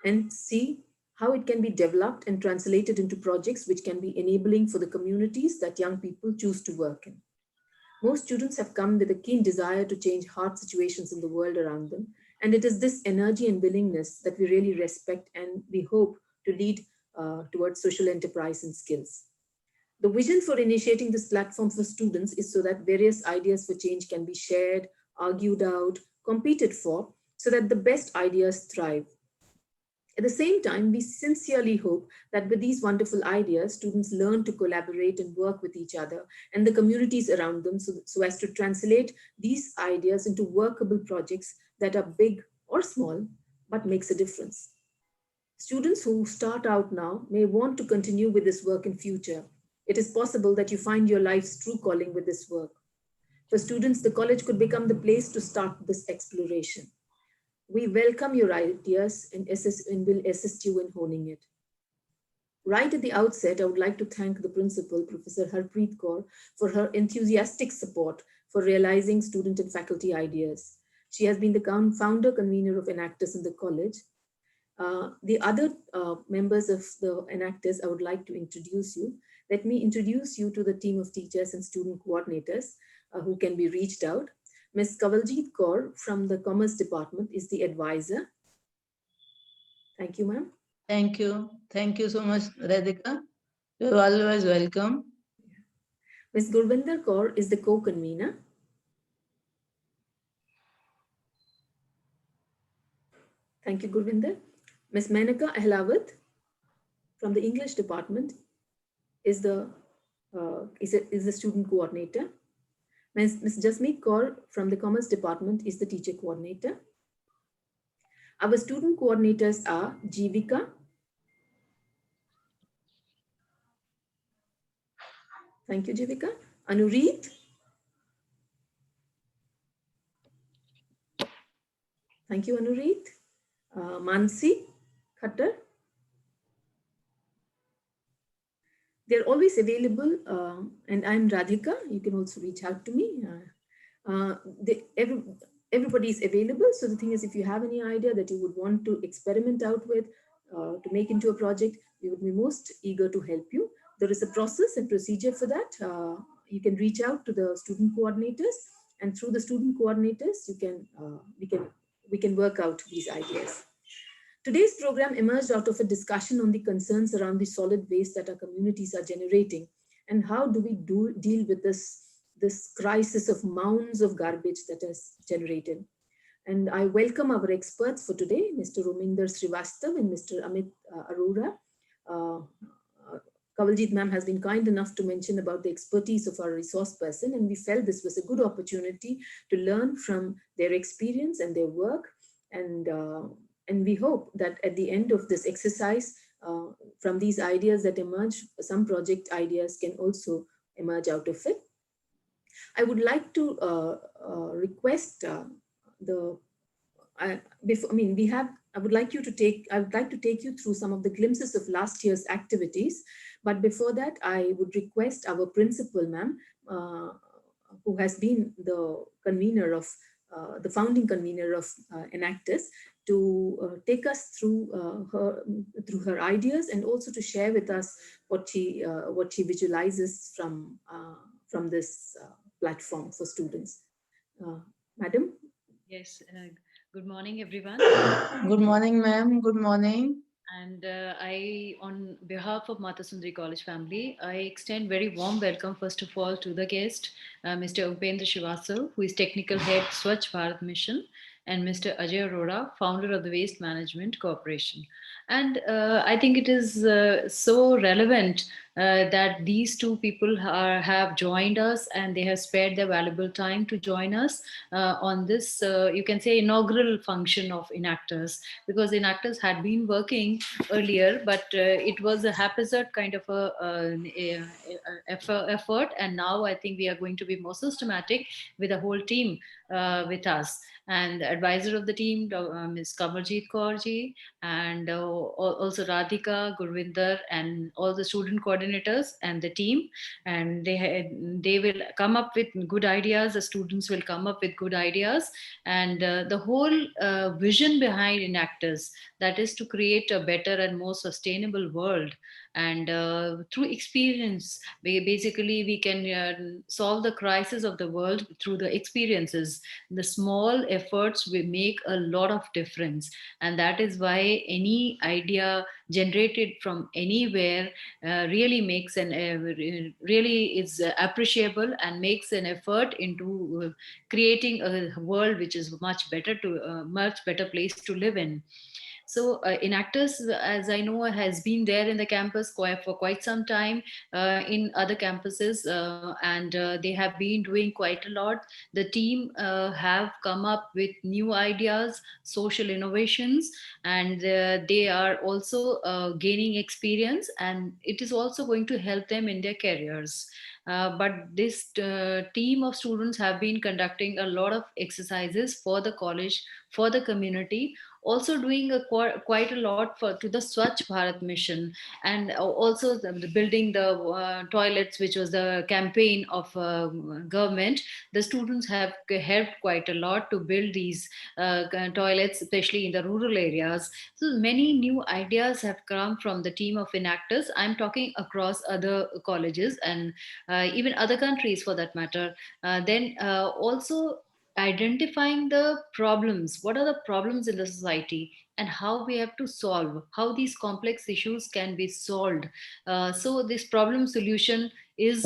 and see how it can be developed and translated into projects which can be enabling for the communities that young people choose to work in. Most students have come with a keen desire to change hard situations in the world around them, and it is this energy and willingness that we really respect and we hope to lead towards social enterprise and skills. The vision for initiating this platform for students is so that various ideas for change can be shared, argued out, competed for, so that the best ideas thrive. At the same time, we sincerely hope that with these wonderful ideas, students learn to collaborate and work with each other and the communities around them so as to translate these ideas into workable projects that are big or small, but makes a difference. Students who start out now may want to continue with this work in future. It is possible that you find your life's true calling with this work. For students, the college could become the place to start this exploration. We welcome your ideas and will assist you in honing it. Right at the outset, I would like to thank the principal, Professor Harpreet Kaur, for her enthusiastic support for realizing student and faculty ideas. She has been the founder convener of Enactus in the college. The other members of the Enactus, I would like to introduce you. Let me introduce you to the team of teachers and student coordinators who can be reached out. Ms. Kawaljit Kaur from the Commerce Department is the advisor. Thank you, ma'am. Thank you. Thank you so much, Radhika. You're always welcome. Ms. Gurvinder Kaur is the co-convener. Thank you, Gurvinder. Ms. Menaka Ahlawat from the English Department is the student coordinator. Ms. Jasmeet Kaur from the Commerce Department is the teacher coordinator. Our student coordinators are Jivika, thank you Jivika, Anureet, thank you Anureet, Mansi Khattar. They're always available and I'm Radhika, you can also reach out to me. Everybody is available. So the thing is, if you have any idea that you would want to experiment out with, to make into a project, we would be most eager to help you. There is a process and procedure for that. You can reach out to the student coordinators, and through the student coordinators, we can work out these ideas. Today's program emerged out of a discussion on the concerns around the solid waste that our communities are generating, and how do we deal with this crisis of mounds of garbage that is generated. And I welcome our experts for today, Mr. Rominder Srivastav and Mr. Amit Arora. Kawaljit ma'am has been kind enough to mention about the expertise of our resource person, and we felt this was a good opportunity to learn from their experience and their work. And we hope that at the end of this exercise, from these ideas that emerge, some project ideas can also emerge out of it. I would like to request I would like to take you through some of the glimpses of last year's activities. But before that, I would request our principal, ma'am, who has been the convener of the founding convener of Enactus, to take us through her ideas, and also to share with us what she visualizes from this platform for students. Madam? Yes, good morning, everyone. Good morning, ma'am. Good morning. And on behalf of Mata Sundari College family, I extend very warm welcome, first of all, to the guest, Mr. Upendra Srivastav, who is Technical Head, Swachh Bharat Mission, and Mr. Ajay Arora, founder of the Waste Management Corporation. And I think it is so relevant that these two people have joined us, and they have spared their valuable time to join us on this, you can say, inaugural function of Enactus, because Enactus had been working earlier, but it was a haphazard kind of effort, and now I think we are going to be more systematic with the whole team with us. And the advisor of the team, Ms. Kamarjeet Kaur ji, and also Radhika, Gurvinder, and all the student coordinators coordinators and the team, and they will come up with good ideas. The students will come up with good ideas, and the whole vision behind Enactus, that is to create a better and more sustainable world. And through experience, basically we can solve the crisis of the world through the experiences. The small efforts will make a lot of difference, and that is why any idea generated from anywhere really makes an really is appreciable and makes an effort into creating a world which is much better to much better place to live in. So, Enactus, as I know, has been there in the campus for quite some time, in other campuses, and they have been doing quite a lot. The team have come up with new ideas, social innovations, and they are also gaining experience, and it is also going to help them in their careers. But this team of students have been conducting a lot of exercises for the college, for the community, also doing quite a lot for to the Swachh Bharat mission, and also the building the toilets, which was the campaign of government. The students have helped quite a lot to build these toilets, especially in the rural areas. So many new ideas have come from the team of Enactors. I'm talking across other colleges and even other countries for that matter. Then also identifying the problems, what are the problems in the society, and how we have to solve, how these complex issues can be solved. So this problem solution is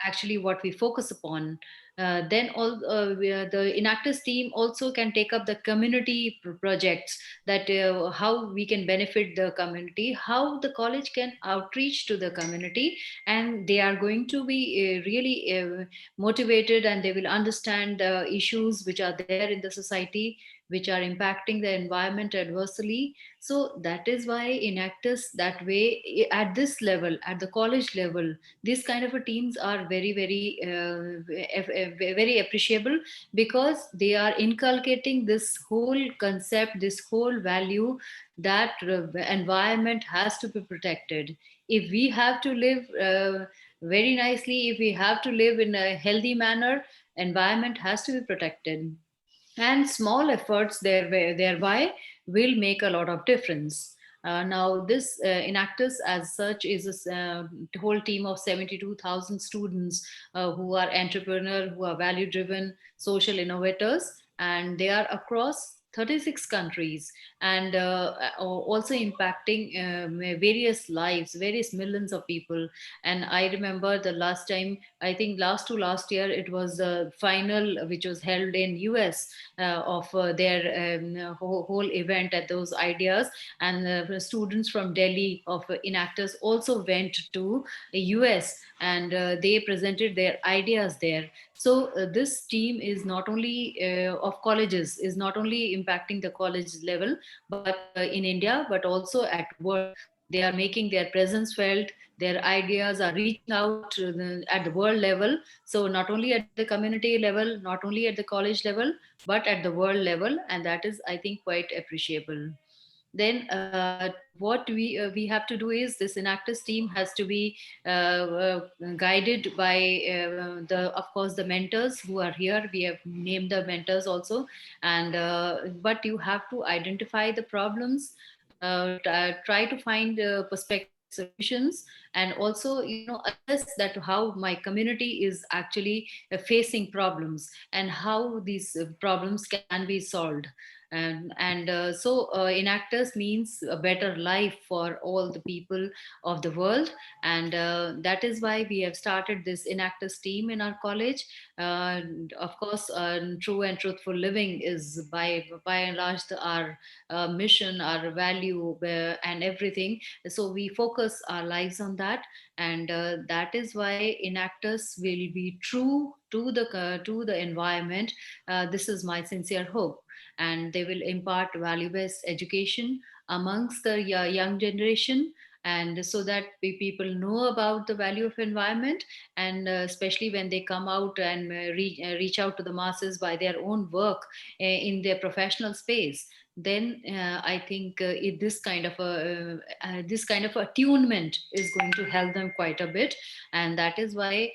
actually what we focus upon. Then all the Enactus team also can take up the community projects, that how we can benefit the community, how the college can outreach to the community, and they are going to be really motivated, and they will understand the issues which are there in the society, which are impacting the environment adversely. So that is why Enactus, that way, at this level, at the college level, these kind of teams are very very very appreciable, because they are inculcating this whole concept, this whole value, that environment has to be protected. If we have to live very nicely, if we have to live in a healthy manner, environment has to be protected, and small efforts thereby will make a lot of difference. Now, this Enactus as such is a whole team of 72,000 students who are entrepreneur, who are value driven, social innovators, and they are across 36 countries, and also impacting various lives, various millions of people. And I remember the last time, I think last to last year, it was the final which was held in US of their whole event at those ideas, and the students from Delhi of Enactors also went to the US, and they presented their ideas there. So this team is not only of colleges, is not only impacting the college level, but in India, but also at world. They are making their presence felt. Their ideas are reaching out at the world level. So not only at the community level, not only at the college level, but at the world level, and that is, I think, quite appreciable. Then what we have to do is, this Enactus team has to be guided by the, of course, the mentors who are here. We have named the mentors also, and but you have to identify the problems, try to find perspective solutions, and also, assess that how my community is actually facing problems, and how these problems can be solved. And so Enactus means a better life for all the people of the world, and that is why we have started this Enactus team in our college. Of course, true and truthful living is by and large our mission, our value, and everything. So we focus our lives on that, and that is why Enactus will be true to the environment. This is my sincere hope, and they will impart value-based education amongst the young generation, and so that people know about the value of environment, and especially when they come out and reach out to the masses by their own work in their professional space, then I think this kind of attunement is going to help them quite a bit, and that is why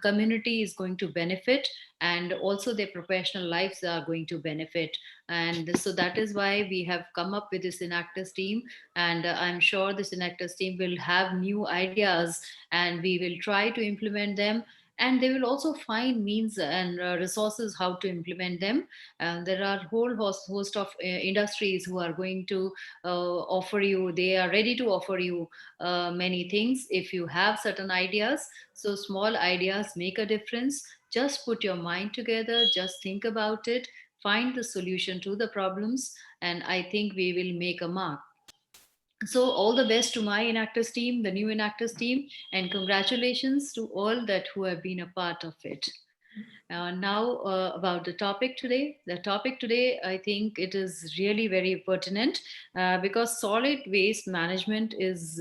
community is going to benefit, and also their professional lives are going to benefit. And so that is why we have come up with this Enactus team, and I'm sure this Enactus team will have new ideas, and we will try to implement them, and they will also find means and resources how to implement them. And there are whole host of industries who are going to offer you, they are ready to offer you many things if you have certain ideas. So small ideas make a difference. Just put your mind together, just think about it, find the solution to the problems, and I think we will make a mark. So all the best to my Enactus team, the new Enactus team, and congratulations to all that who have been a part of it. Now, about the topic today. The topic today, I think it is really very pertinent because solid waste management is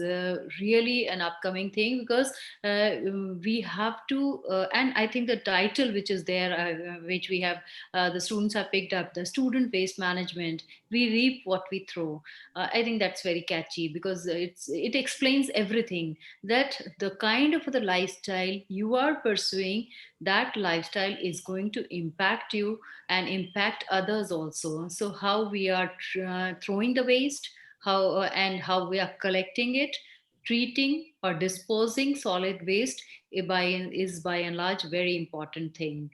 really an upcoming thing, because we have to, and I think the title which is there, which we have, the students have picked up, the student waste management, we reap what we throw. I think that's very catchy because it explains everything, that the kind of the lifestyle you are pursuing, that lifestyle is going to impact you and impact others also. So how we are throwing the waste, how and how we are collecting it, treating or disposing solid waste is by and large very important thing,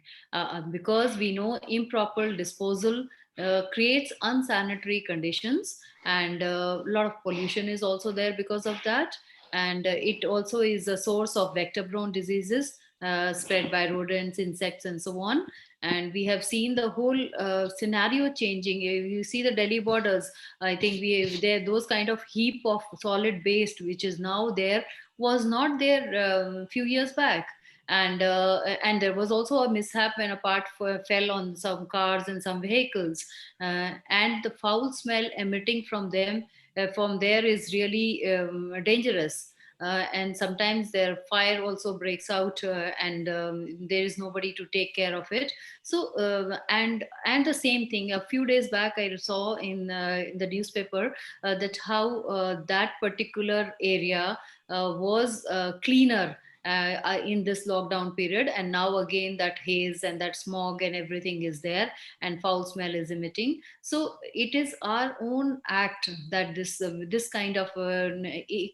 because we know improper disposal creates unsanitary conditions, and a lot of pollution is also there because of that. And it also is a source of vector borne diseases spread by rodents, insects, and so on. And we have seen the whole scenario changing. You see the Delhi borders. I think we there those kind of heap of solid waste which is now there was not there few years back. And there was also a mishap when a part fell on some cars and some vehicles, and the foul smell emitting from them from there is really dangerous. And sometimes their fire also breaks out, and there is nobody to take care of it. So and the same thing a few days back I saw in the newspaper, that how that particular area was cleaner in this lockdown period, and now again that haze and that smog and everything is there, and foul smell is emitting. So it is our own act that this kind of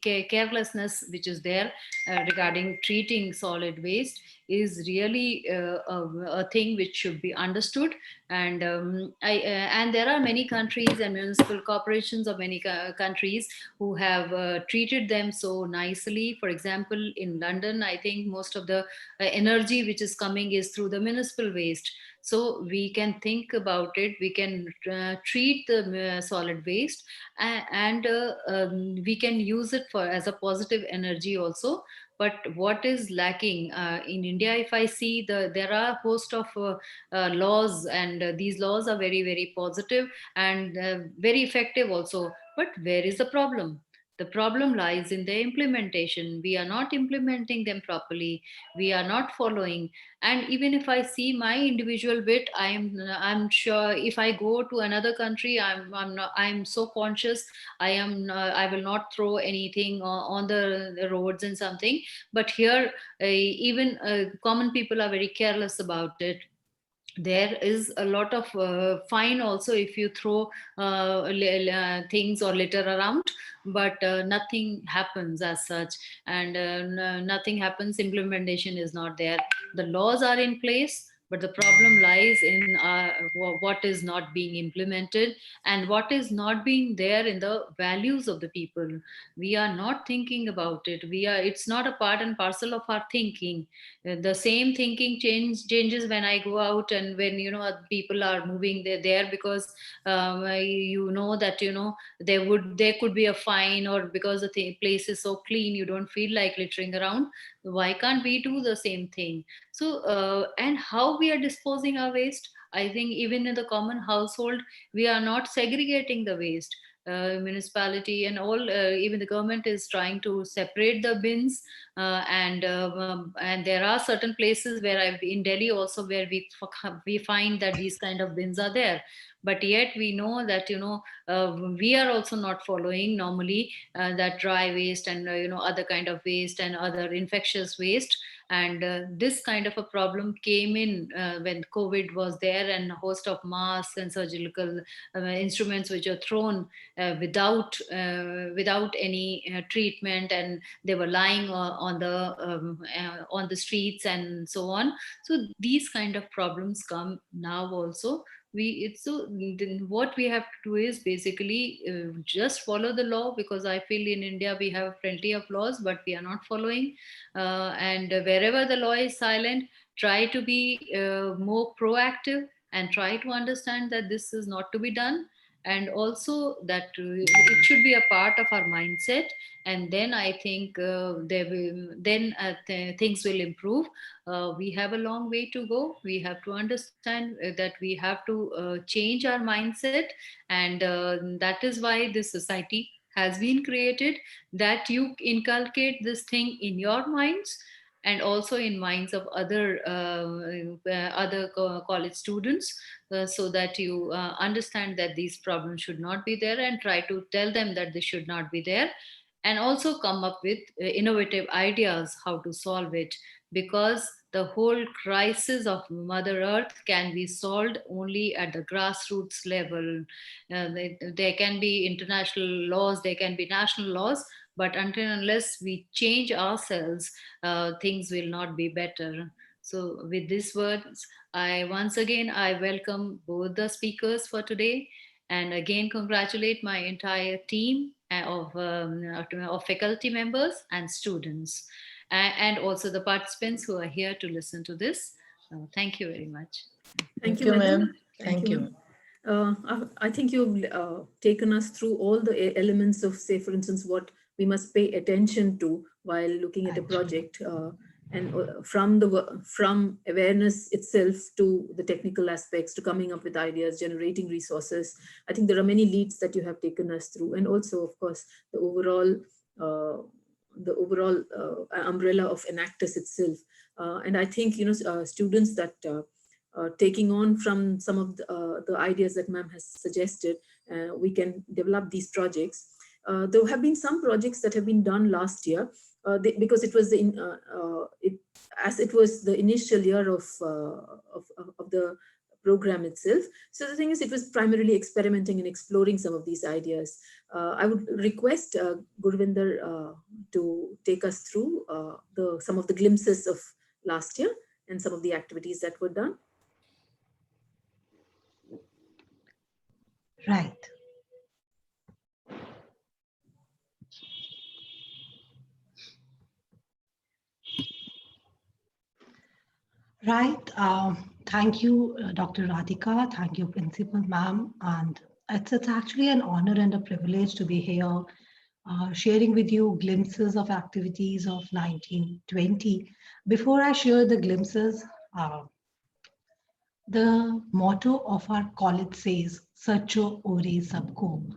carelessness which is there regarding treating solid waste is really a thing which should be understood. And there are many countries and municipal corporations of many countries who have treated them so nicely. For example, in London, I think most of the energy which is coming is through the municipal waste. So we can think about it, we can treat the solid waste, and we can use it for as a positive energy also. But what is lacking in India, if I see, there are a host of laws, and these laws are very very positive and very effective also. But where is the problem? The problem lies in the implementation. We are not implementing them properly, we are not following. And even if I see my individual bit, I'm sure if I go to another country, I'm so conscious. I will not throw anything on the roads and something. But here even common people are very careless about it. There is a lot of fine also if you throw things or litter around, but nothing happens as such. And nothing happens, implementation is not there. The laws are in place, but the problem lies in what is not being implemented, and what is not being there in the values of the people. We are not thinking about it. It's not a part and parcel of our thinking. The same thinking changes when I go out, and when people are moving there, because you know that there could be a fine, or because the place is so clean you don't feel like littering around. Why can't we do the same thing? So and how we are disposing our waste, I think even in the common household we are not segregating the waste. Municipality and all, even the government is trying to separate the bins, and there are certain places where I've in Delhi also, where we find that these kind of bins are there. but yet we know that we are also not following normally that dry waste and other kind of waste and other infectious waste. And this kind of a problem came in when COVID was there, and a host of masks and surgical instruments which are thrown without any treatment, and they were lying on the streets and so on. So these kind of problems come now also. Then what we have to do is basically just follow the law, because I feel in India we have plenty of laws but we are not following. And wherever the law is silent, try to be more proactive and try to understand that this is not to be done, and also that it should be a part of our mindset. And then I think things will improve. We have a long way to go. We have to understand that we have to change our mindset, and that is why this society has been created, that you inculcate this thing in your minds and also in minds of other college students, so that you understand that these problems should not be there, and try to tell them that they should not be there, and also come up with innovative ideas how to solve it. Because the whole crisis of Mother Earth can be solved only at the grassroots level. There can be international laws, there can be national laws, but until and unless we change ourselves, things will not be better. So with these words, I welcome both the speakers for today, and again congratulate my entire team of faculty members and students, and also the participants who are here to listen to this. Thank you very much. Thank you, ma'am. madam. Thank you. I think you've taken us through all the elements of, say, for instance, what we must pay attention to while looking at a project, and from awareness itself to the technical aspects, to coming up with ideas, generating resources. I think there are many leads that you have taken us through, and also, of course, the overall umbrella of Enactus itself. And I think students that taking on from some of the ideas that ma'am has suggested, we can develop these projects. There have been some projects that have been done last year, because it was it was the initial year of the program itself. So the thing is, it was primarily experimenting and exploring some of these ideas. I would request Gurvinder to take us through some of the glimpses of last year and some of the activities that were done. Right. Right. Thank you, Dr. Radhika. Thank you, Principal Ma'am. And it's actually an honor and a privilege to be here sharing with you glimpses of activities of 1920. Before I share the glimpses, the motto of our college says, Sacho ore sabko,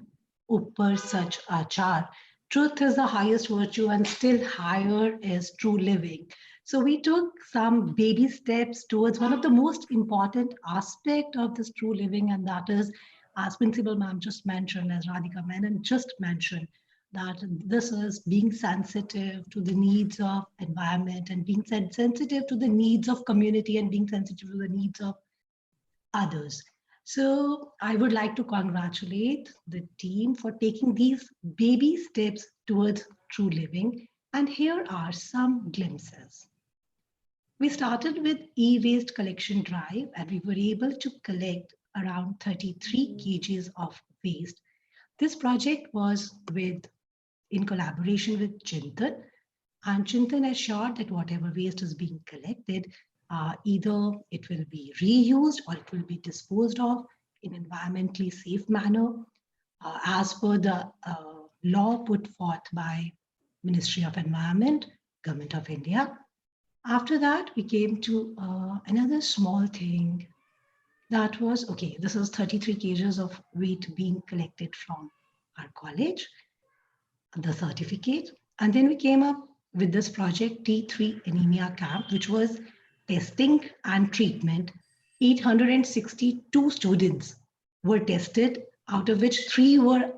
uppar sach achar. Truth is the highest virtue and still higher is true living. So we took some baby steps towards one of the most important aspect of this true living, and that is, as Principal Ma'am just mentioned, as Radhika Menon just mentioned, that this is being sensitive to the needs of environment and being sensitive to the needs of community and being sensitive to the needs of others. So I would like to congratulate the team for taking these baby steps towards true living. And here are some glimpses. We started with e-waste collection drive, and we were able to collect around 33 kgs of waste. This project was in collaboration with Chintan, and Chintan assured that whatever waste is being collected, either it will be reused or it will be disposed of in an environmentally safe manner, as per the law put forth by Ministry of Environment, Government of India. After that, we came to another small thing that was, okay, this is 33 kgs of weight being collected from our college, the certificate. And then we came up with this project T3 anemia camp, which was testing and treatment 862 students were tested, out of which 3 were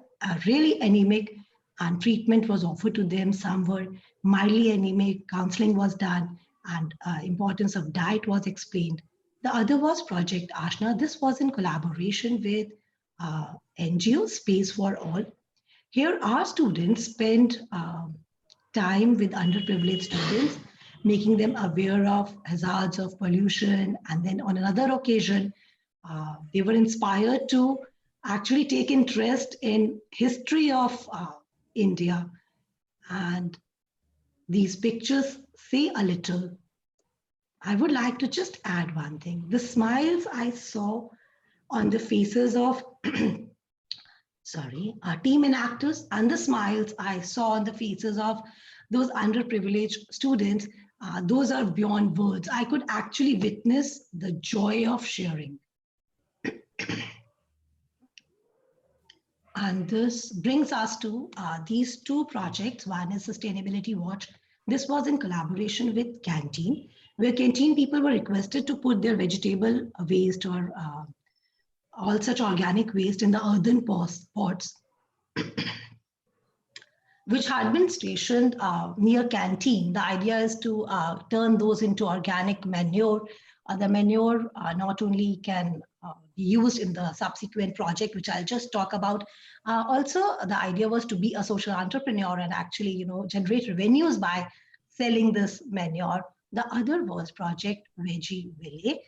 really anemic, and treatment was offered to them. Some were mildly anemic, counseling was done, and importance of diet was explained. The other was Project Ashna. This was in collaboration with NGO Space for All. Here, our students spent time with underprivileged students, making them aware of hazards of pollution. And then on another occasion, they were inspired to actually take interest in history of India. And these pictures say a little. I would like to just add one thing. The smiles I saw on the faces of our team Enactus, and the smiles I saw on the faces of those underprivileged students, those are beyond words. I could actually witness the joy of sharing. And this brings us to these 2 projects. One is Sustainability Watch. This was in collaboration with Canteen, where Canteen people were requested to put their vegetable waste or all such organic waste in the earthen pots, which had been stationed near Canteen. The idea is to turn those into organic manure. The manure not only can be used in the subsequent project, which I'll just talk about. Also, the idea was to be a social entrepreneur and actually, generate revenues by selling this manure. The other was Project Veggie Village.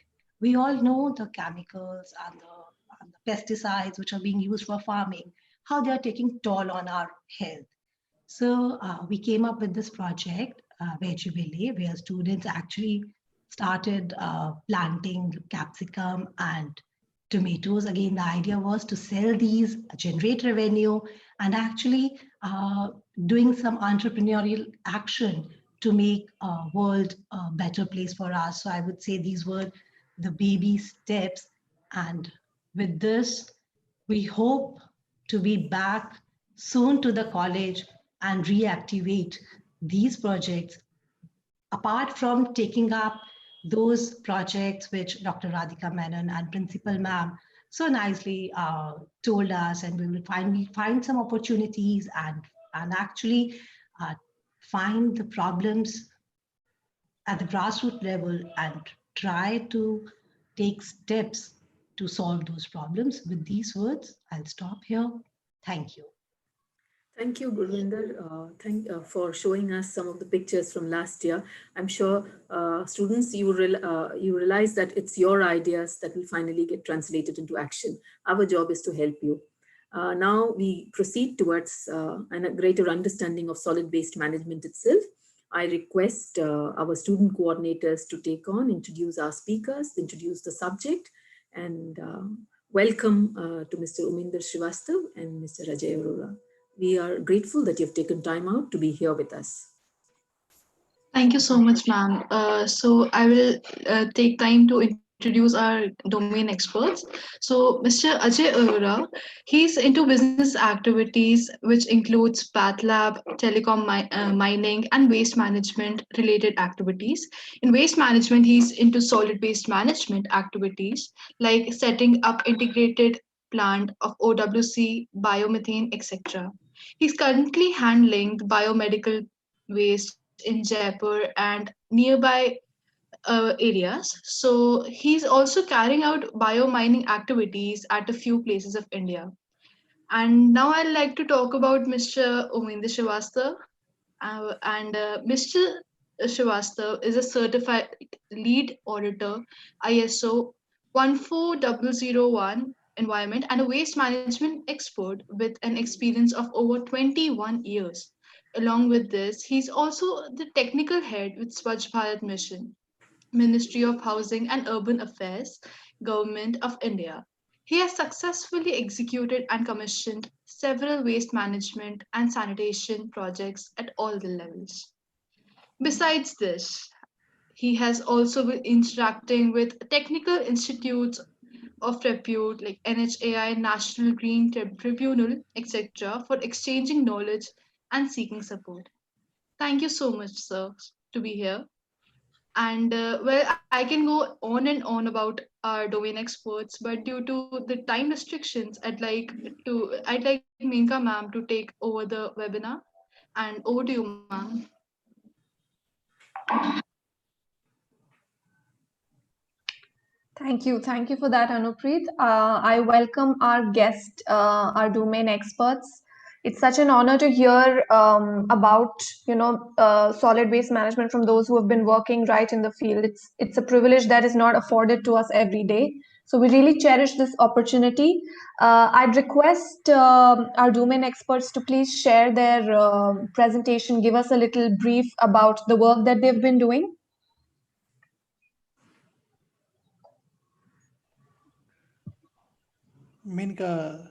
We all know the chemicals and the pesticides which are being used for farming, how they are taking toll on our health. So we came up with this project, Veggie Village, where students actually started planting capsicum and tomatoes. Again, the idea was to sell these, generate revenue, and actually doing some entrepreneurial action to make a world a better place for us. So I would say these were the baby steps. And with this, we hope to be back soon to the college and reactivate these projects, apart from taking up those projects which Dr. Radhika Menon and Principal Ma'am so nicely told us, and we will find some opportunities and actually find the problems at the grassroots level and try to take steps to solve those problems. With these words, I'll stop here. Thank you. Thank you, Gurvinder. Thank for showing us some of the pictures from last year. I'm sure students, you realize that it's your ideas that will finally get translated into action. Our job is to help you. Now we proceed towards a greater understanding of solid waste management itself. I request our student coordinators to introduce our speakers, introduce the subject, and welcome to Mr. Uminder Srivastav and Mr. Ajay Arora. We are grateful that you've taken time out to be here with us. Thank you so much, ma'am. So I will take time to introduce our domain experts. So Mr. Ajay Arora, he's into business activities, which includes path lab, telecom mining, and waste management related activities. In waste management, he's into solid waste management activities, like setting up integrated plant of OWC, biomethane, etc. He's currently handling the biomedical waste in Jaipur and nearby areas. So he's also carrying out biomining activities at a few places of India. And now I'd like to talk about Mr. Uminder Srivastav. Mr. Srivastav is a certified lead auditor, ISO 14001 environment, and a waste management expert with an experience of over 21 years. Along with this, he's also the technical head with Swachh Bharat Mission, Ministry of Housing and Urban Affairs, Government of India. He has successfully executed and commissioned several waste management and sanitation projects at all the levels. Besides this, he has also been interacting with technical institutes of repute like NHAI, National Green Tribunal, etc., for exchanging knowledge and seeking support. Thank you so much, sir, to be here. And well, I can go on and on about our domain experts, but due to the time restrictions, I'd like Menka ma'am to take over the webinar. And over to you, ma'am. Thank you. Thank you for that, Anupreet. I welcome our guest, our domain experts. It's such an honor to hear about, solid waste management from those who have been working right in the field. It's a privilege that is not afforded to us every day. So we really cherish this opportunity. I'd request our domain experts to please share their presentation, give us a little brief about the work that they've been doing. Menka,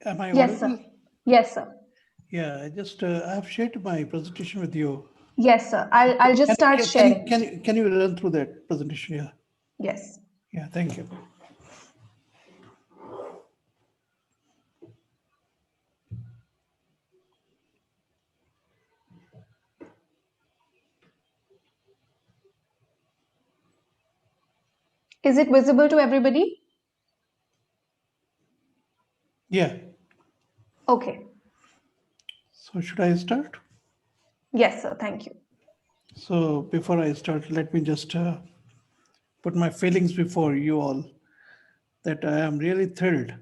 am I Yes, audible? sir. Yes, sir. Yeah, I have shared my presentation with you. Yes, sir. I'll just start sharing. Can you run through that presentation? Yeah. Yes. Yeah, thank you. Is it visible to everybody? Yeah. Okay. So should I start? Yes, sir. Thank you. So before I start, let me just put my feelings before you all that I am really thrilled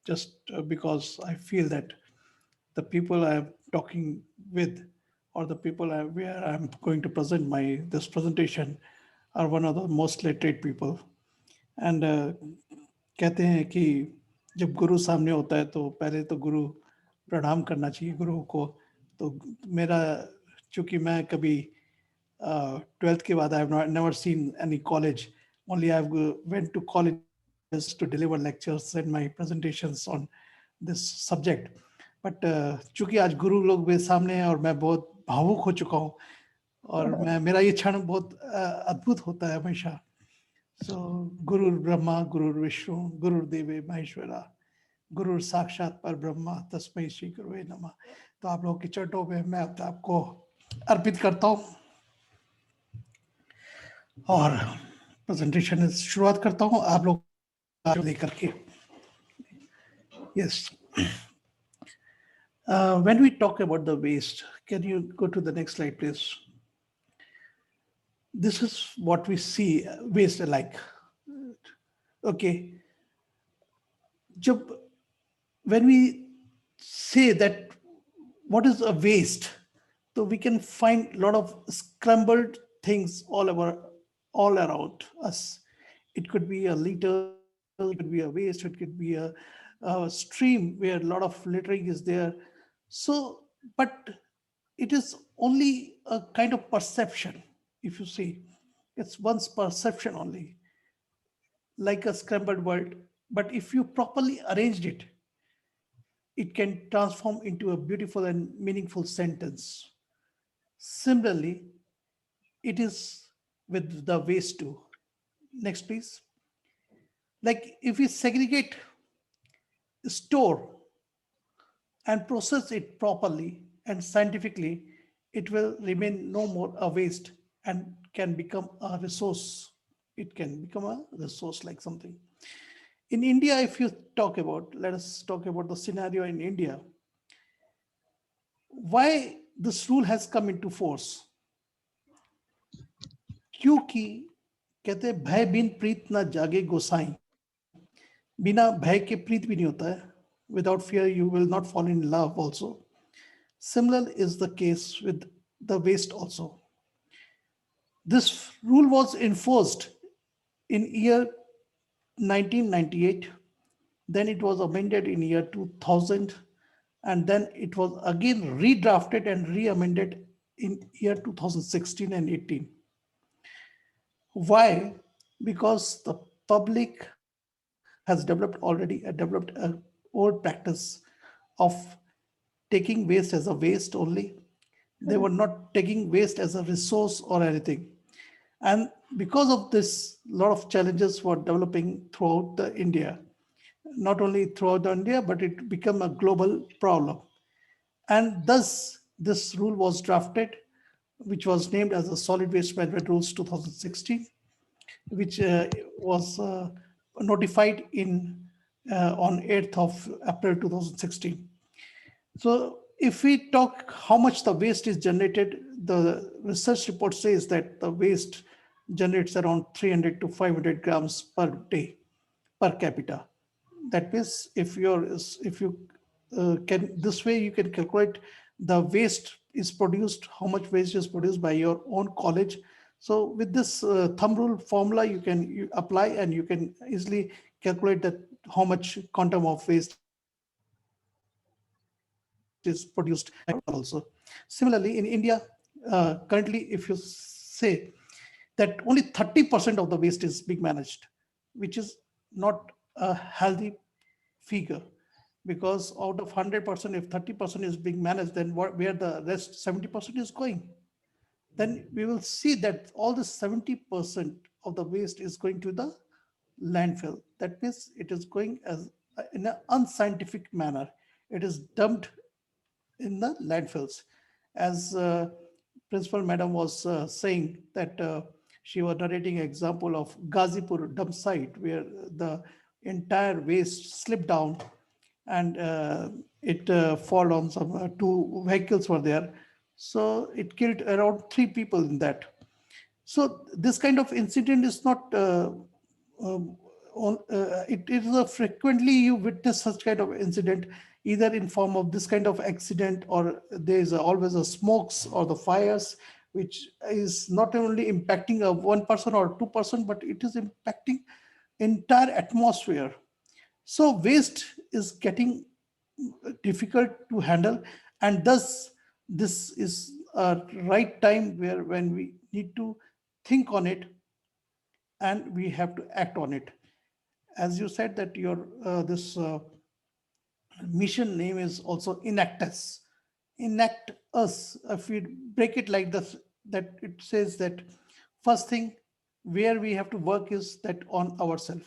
just because I feel that the people I'm talking with or the people where I'm going to present this presentation are one of the most literate people. And कहते हैं कि जब गुरु सामने होता है तो पहले तो गुरु प्रणाम करना चाहिए गुरु को. तो मेरा चूंकि मैं कभी 12th के बाद I have never seen any college. Only I've went to colleges to deliver lectures and my presentations on this subject. But चूंकि आज गुरु लोग मेरे सामने हैं और मैं बहुत भावुक हो चुका हूँ और मेरा ये क्षण बहुत अद्भुत होता है हमेशा. So Guru Brahma, Guru Vishnu, Guru Deve Maheshwara, Guru Sakshat Par Brahma, Tasmai Shri Gurve Namah. तो आप लोगों के चरणों में मैं अपने आप को अर्पित करता हूँ और प्रेजेंटेशन शुरुआत करता हूँ आप लोग लेकर के. Yes. When we talk about the waste, can you go to the next slide, please? This is what we see waste like. Okay. When we say that what is a waste, so we can find a lot of scrambled things all around us. It could be a litter, it could be a waste, it could be a stream where a lot of littering is there. So, but it is only a kind of perception. If you see, it's one's perception only, like a scrambled world. But if you properly arranged it, it can transform into a beautiful and meaningful sentence. Similarly, it is with the waste too. Next, please. Like if we segregate, store, and process it properly and scientifically, it will remain no more a waste and can become a resource. It can become a resource like something. In India, if you let us talk about the scenario in India. Why this rule has come into force? क्योंकि कहते भय बिन प्रीत न जागे गोसाई. बिना भय के प्रीत भी नहीं होता है. Without fear, you will not fall in love also. Similar is the case with the waste also. This rule was enforced in year 1998. Then it was amended in year 2000. And then it was again redrafted and re-amended in year 2016 and 18. Why? Because the public has developed an old practice of taking waste as a waste only. They were not taking waste as a resource or anything. And because of this, a lot of challenges were developing throughout India. Not only throughout India, but it became a global problem. And thus, this rule was drafted which was named as the Solid Waste Management Rules 2016, which was notified in on 8th of April 2016. So if we talk how much the waste is generated, the research report says that the waste generates around 300 to 500 grams per day per capita. That means if you can this way you can calculate the waste is produced, how much waste is produced by your own college. So with this thumb rule formula, you apply and you can easily calculate that how much quantum of waste is produced also. Similarly, in India, currently, if you say that only 30% of the waste is being managed, which is not a healthy figure, because out of 100%, if 30% is being managed, then where the rest 70% is going? Then we will see that all the 70% of the waste is going to the landfill. That means it is going as in an unscientific manner. It is dumped in the landfills. As Principal Madam was saying that she was narrating an example of Gazipur dump site where the entire waste slipped down and it fall on some two vehicles were there. So it killed around 3 people in that. So this kind of incident is not it is a frequently you witness such kind of incident either in form of this kind of accident, or there is always a smokes or the fires, which is not only impacting a 1 person or 2 person, but it is impacting entire atmosphere. So waste is getting difficult to handle, and thus this is a right time where when we need to think on it and we have to act on it. As you said that your this mission name is also Enactus. Enact us. If we break it like this, that it says that first thing where we have to work is that on ourselves.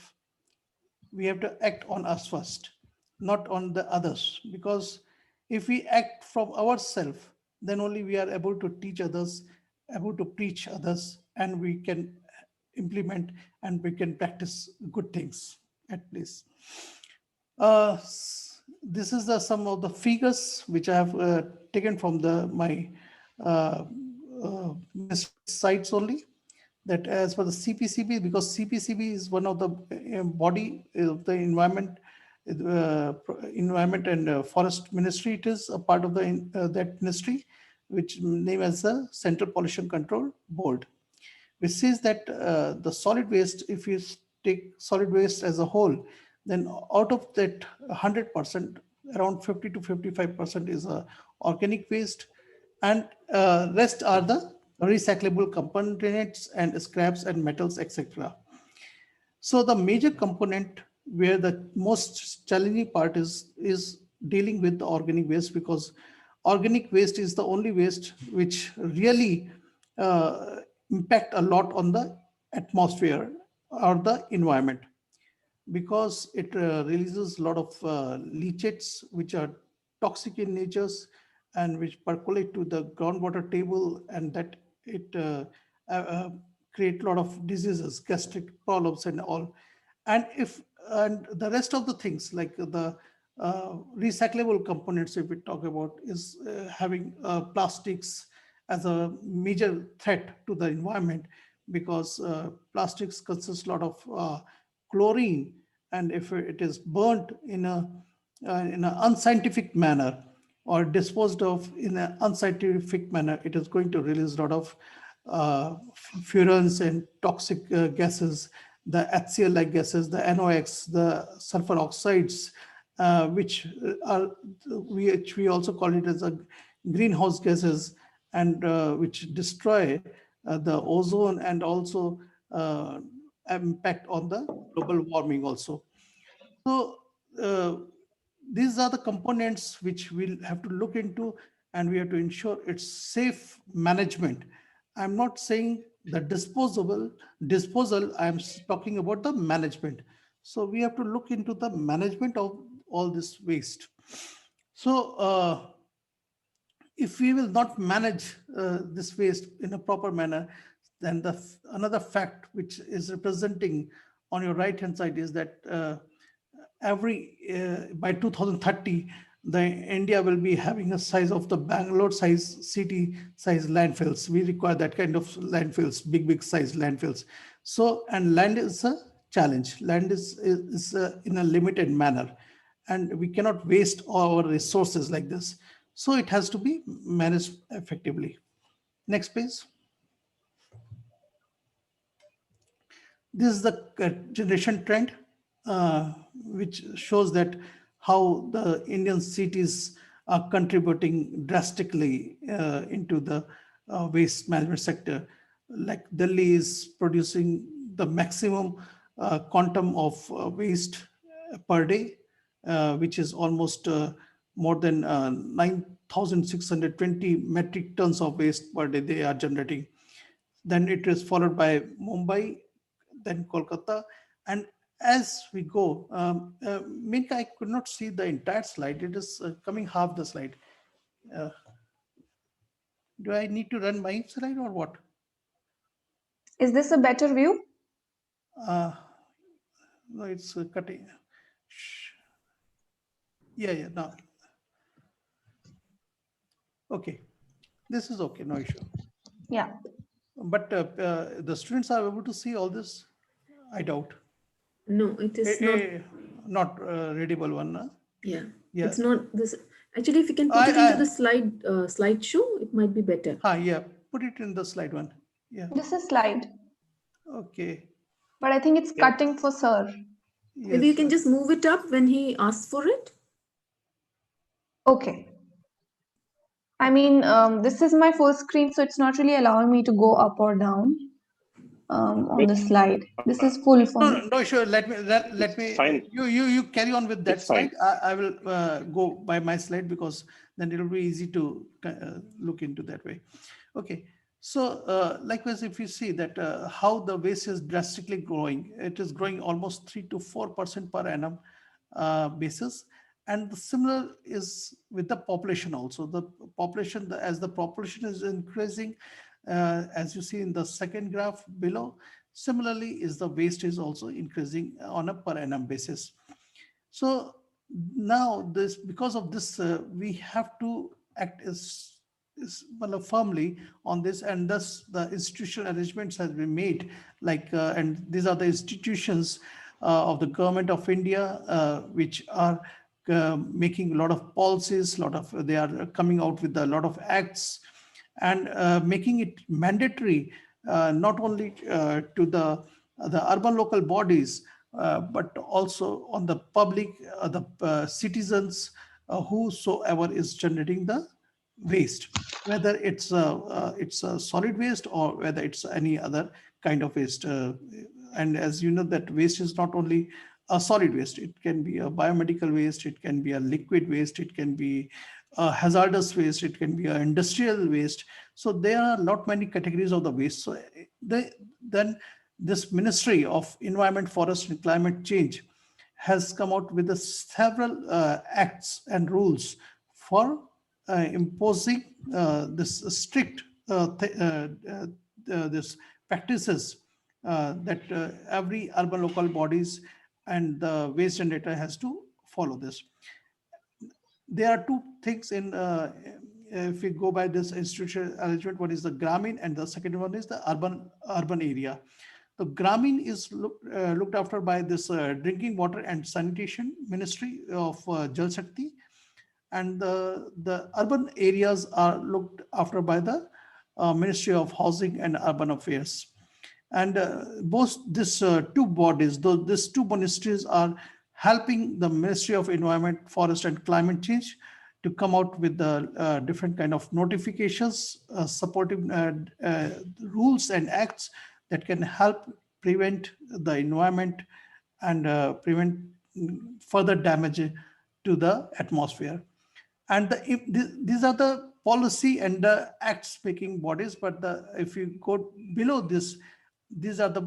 We have to act on us first, not on the others. Because if we act from ourselves, then only we are able to teach others, able to preach others, and we can implement and we can practice good things at least. This is some of the figures which I have taken from my ministry sites only. That as for the CPCB, because CPCB is one of the body of the environment and forest ministry. It is a part of the that ministry, which name as the Central Pollution Control Board, which says that the solid waste, if you take solid waste as a whole, then out of that 100%, around 50 to 55% is organic waste, and rest are the recyclable components and scraps and metals, etc. So the major component where the most challenging part is dealing with the organic waste, because organic waste is the only waste which really impact a lot on the atmosphere or the environment, because it releases a lot of leachates which are toxic in natures and which percolate to the groundwater table, and that it create a lot of diseases, gastric problems and all. And if and the rest of the things like the recyclable components, if we talk about, is having plastics as a major threat to the environment, because plastics consist a lot of chlorine, and if it is burnt in an unscientific manner or disposed of in an unscientific manner, it is going to release a lot of furans and toxic gases, the HCl-like gases, the NOx, the sulfur oxides, which we also call it as a greenhouse gases, and which destroy the ozone and also impact on the global warming also. So these are the components which we'll have to look into, and we have to ensure its safe management. I'm not saying the disposal, I'm talking about the management. So we have to look into the management of all this waste. So if we will not manage this waste in a proper manner, then another fact which is representing on your right hand side is that by 2030, the India will be having a size of the Bangalore size city size landfills. We require that kind of landfills, big size landfills. So, and land is a challenge. Land is in a limited manner, and we cannot waste our resources like this. So it has to be managed effectively. Next, please. This is the generation trend, which shows that how the Indian cities are contributing drastically into the waste management sector. Like Delhi is producing the maximum quantum of waste per day, which is almost more than 9,620 metric tons of waste per day they are generating. Then it is followed by Mumbai, then Kolkata. And as we go, Minka, I could not see the entire slide. It is coming half the slide. Do I need to run my slide or what? Is this a better view? No, it's cutting. Yeah, no. Okay, this is okay, no issue. Yeah. But the students are able to see all this? I doubt. No, it is not readable one. Yeah. Yeah. It's not this. Actually, if you can put it into the slideshow, it might be better. Yeah, put it in the slide one. Yeah. This is slide. Okay. But I think it's cutting for sir. Yes, maybe you can just move it up when he asks for it. Okay. I mean, this is my full screen, so it's not really allowing me to go up or down on the slide. This is full for me. No, sure. Let me. Fine. You carry on with that It's fine. slide. I will go by my slide, because then it will be easy to look into that way. Okay. So likewise, if you see that how the waste is drastically growing, it is growing almost 3 to 4% per annum basis. And the similar is with the population also. The population, as the population is increasing, as you see in the second graph below, similarly is the waste is also increasing on a per annum basis. So now this, because of this, we have to act firmly on this, and thus the institutional arrangements has been made, like and these are the institutions of the government of India, which are making a lot of policies, they are coming out with a lot of acts, and making it mandatory not only to the urban local bodies, but also on the public, the citizens, whosoever is generating the waste, whether it's a solid waste or whether it's any other kind of waste. And as you know, that waste is not only a solid waste, it can be a biomedical waste, it can be a liquid waste, it can be a hazardous waste, it can be an industrial waste. So there are not many categories of the waste. So then this Ministry of Environment, Forest and Climate Change has come out with several acts and rules for imposing this strict this practices that every urban local bodies and the waste generator has to follow this. There are two things in if we go by this institutional arrangement. One is the Gramin, and the second one is the urban area. The Gramin is looked after by this Drinking Water and Sanitation Ministry of Jal Shakti, and the urban areas are looked after by the Ministry of Housing and Urban Affairs. And both these two bodies, these two ministries, are helping the Ministry of Environment, Forest and Climate Change to come out with the different kind of notifications, supportive rules and acts that can help prevent the environment and prevent further damage to the atmosphere. And these are the policy and the acts making bodies. But if you go below this, these are the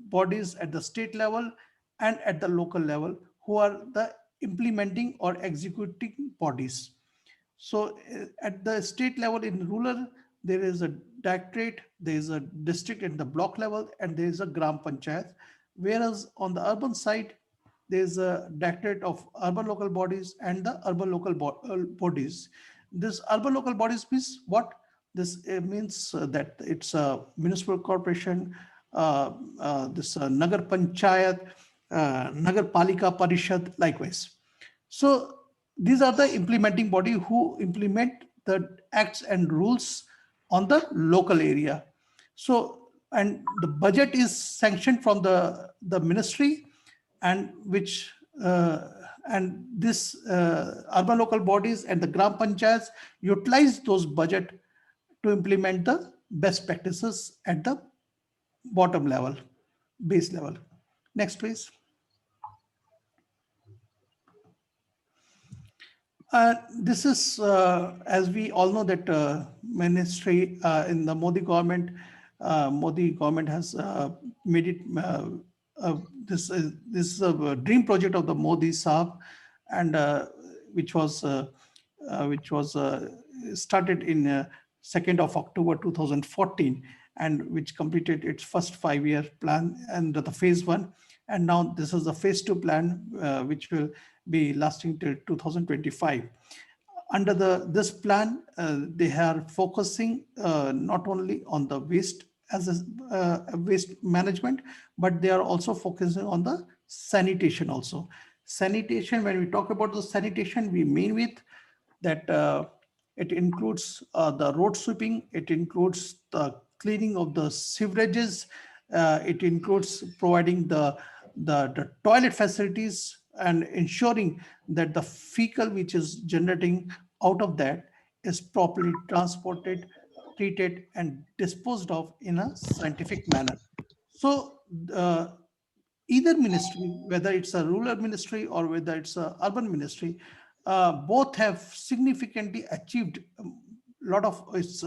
bodies at the state level and at the local level who are the implementing or executing bodies. So at the state level in rural, there is a directorate, there is a district at the block level, and there is a gram panchayat. Whereas on the urban side, there is a directorate of urban local bodies and the urban local bodies. This urban local bodies means what? This means that it's a municipal corporation, this Nagar Panchayat, Nagar Palika Parishad, likewise. So these are the implementing body who implement the acts and rules on the local area. So, and the budget is sanctioned from the ministry, and which and this urban local bodies and the gram panchayats utilize those budget to implement the best practices at the bottom level, base level. Next, please. This is, as we all know, that ministry in the Modi government has made it. This is a dream project of the Modi Saab, and which was started in 2nd of October 2014, and which completed its first 5-year plan and the phase 1. And now this is the phase 2 plan, which will be lasting till 2025. Under this plan, they are focusing not only on the waste as a waste management, but they are also focusing on the sanitation also. Sanitation, when we talk about the sanitation, we mean with that it includes the road sweeping, it includes the cleaning of the sewerages, it includes providing the toilet facilities and ensuring that the fecal which is generating out of that is properly transported, treated, and disposed of in a scientific manner. So either ministry, whether it's a rural ministry or whether it's a urban ministry, both have significantly achieved a lot of its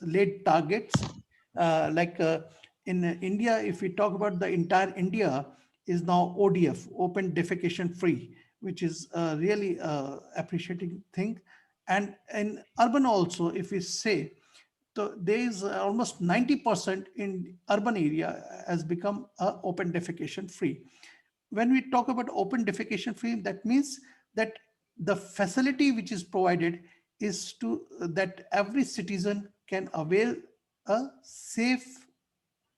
laid targets. Like in India, if we talk about the entire India is now ODF, open defecation free, which is a really appreciating thing. And in urban also, if we say, so there is almost 90% in urban area has become open defecation free. When we talk about open defecation free, that means that the facility which is provided is to that every citizen can avail a safe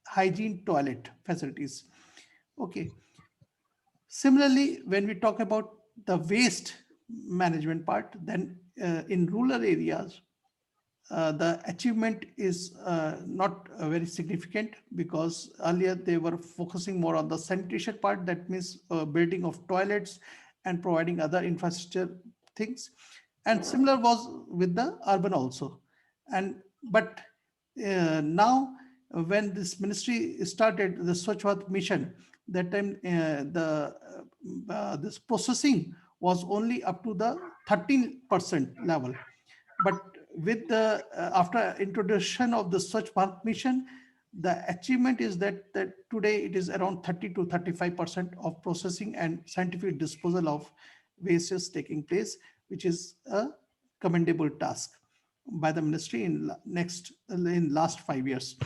hygiene toilet facilities. Okay. Similarly, when we talk about the waste management part, then in rural areas, the achievement is not very significant, because earlier they were focusing more on the sanitation part, that means building of toilets and providing other infrastructure things. And similar was with the urban also. And but now when this ministry started the Swachh Bharat mission, that time this processing was only up to the 13% level. But with the after introduction of the Swachh Bharat mission, the achievement is that today it is around 30 to 35% of processing and scientific disposal of waste is taking place, which is a commendable task by the ministry in last 5 years.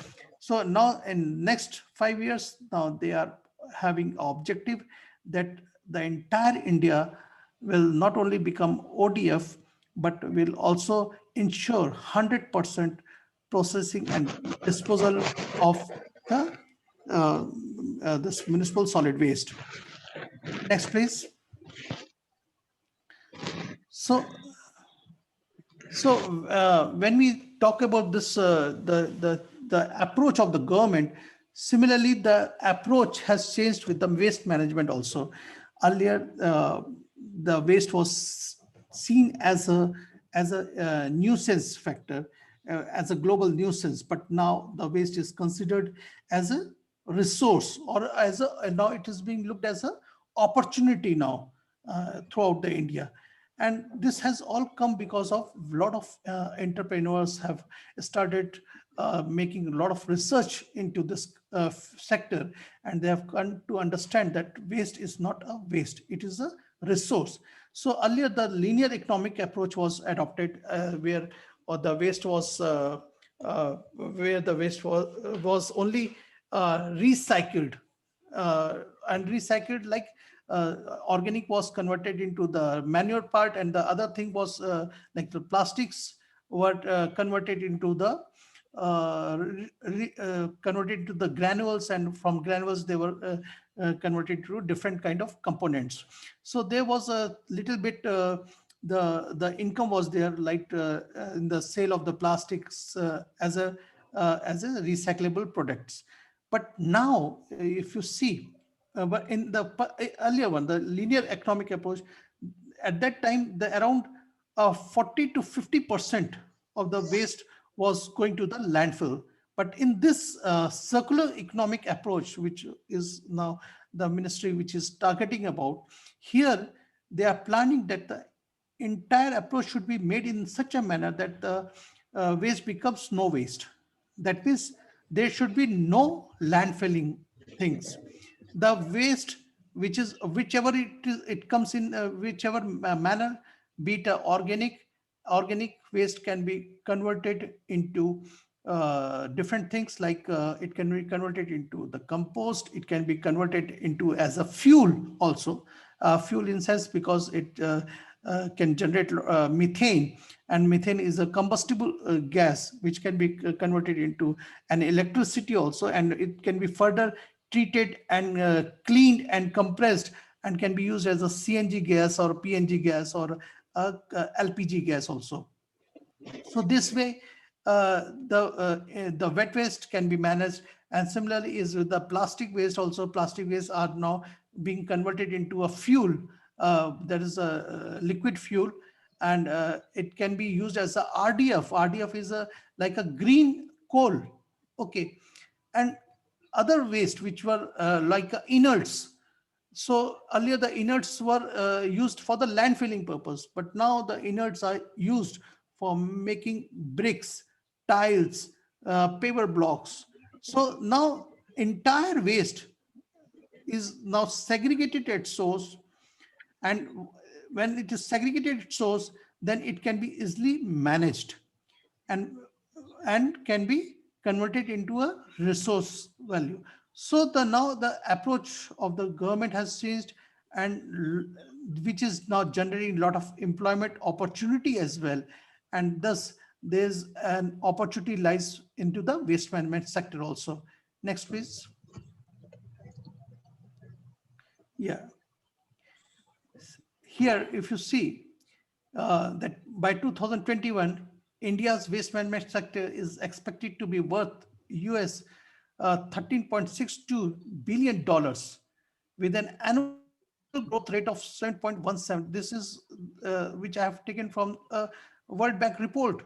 So now in next 5 years, now they are having objective that the entire India will not only become ODF, but will also ensure 100% processing and disposal of the this municipal solid waste. Next, please. So when we talk about this, the approach of the government, similarly, the approach has changed with the waste management also. Earlier, the waste was seen as a nuisance factor, as a global nuisance, but now the waste is considered as a resource, or now it is being looked as a opportunity now throughout the India. And this has all come because of a lot of entrepreneurs have started making a lot of research into this sector, and they have come to understand that waste is not a waste, it is a resource. So earlier the linear economic approach was adopted, where or the waste was where the waste was only recycled, and recycled, like organic was converted into the manure part, and the other thing was like the plastics were converted into the converted into the granules, and from granules they were converted to different kind of components. So there was a little bit the income was there, like in the sale of the plastics as a recyclable products. But now if you see, but in the earlier one, the linear economic approach, at that time the around 40 to 50% of the waste was going to the landfill. But in this circular economic approach, which is now the ministry which is targeting about, here they are planning that the entire approach should be made in such a manner that the waste becomes no waste. That means there should be no landfilling things. The waste, which is whichever it comes in whichever manner, be it organic waste can be converted into different things, like it can be converted into the compost, it can be converted into as a fuel also, fuel in sense because it can generate methane, and methane is a combustible gas which can be converted into an electricity also, and it can be further treated and cleaned and compressed, and can be used as a CNG gas or PNG gas or LPG gas also. So this way, the wet waste can be managed, and similarly is with the plastic waste also. Plastic waste are now being converted into a fuel, that is a liquid fuel, and it can be used as a RDF. RDF is a like a green coal, okay, and other waste which were like inerts. So earlier the inerts were used for the landfilling purpose, but now the inerts are used for making bricks, tiles, paper blocks. So now entire waste is now segregated at source, and when it is segregated at source, then it can be easily managed, and can be converted into a resource value. So the now the approach of the government has changed, and which is now generating a lot of employment opportunity as well, and thus there's an opportunity lies into the waste management sector also. Next please. Yeah, here if you see that by 2021, India's waste management sector is expected to be worth US $13.62 billion dollars, with an annual growth rate of 7.17. This is which I have taken from a World Bank report,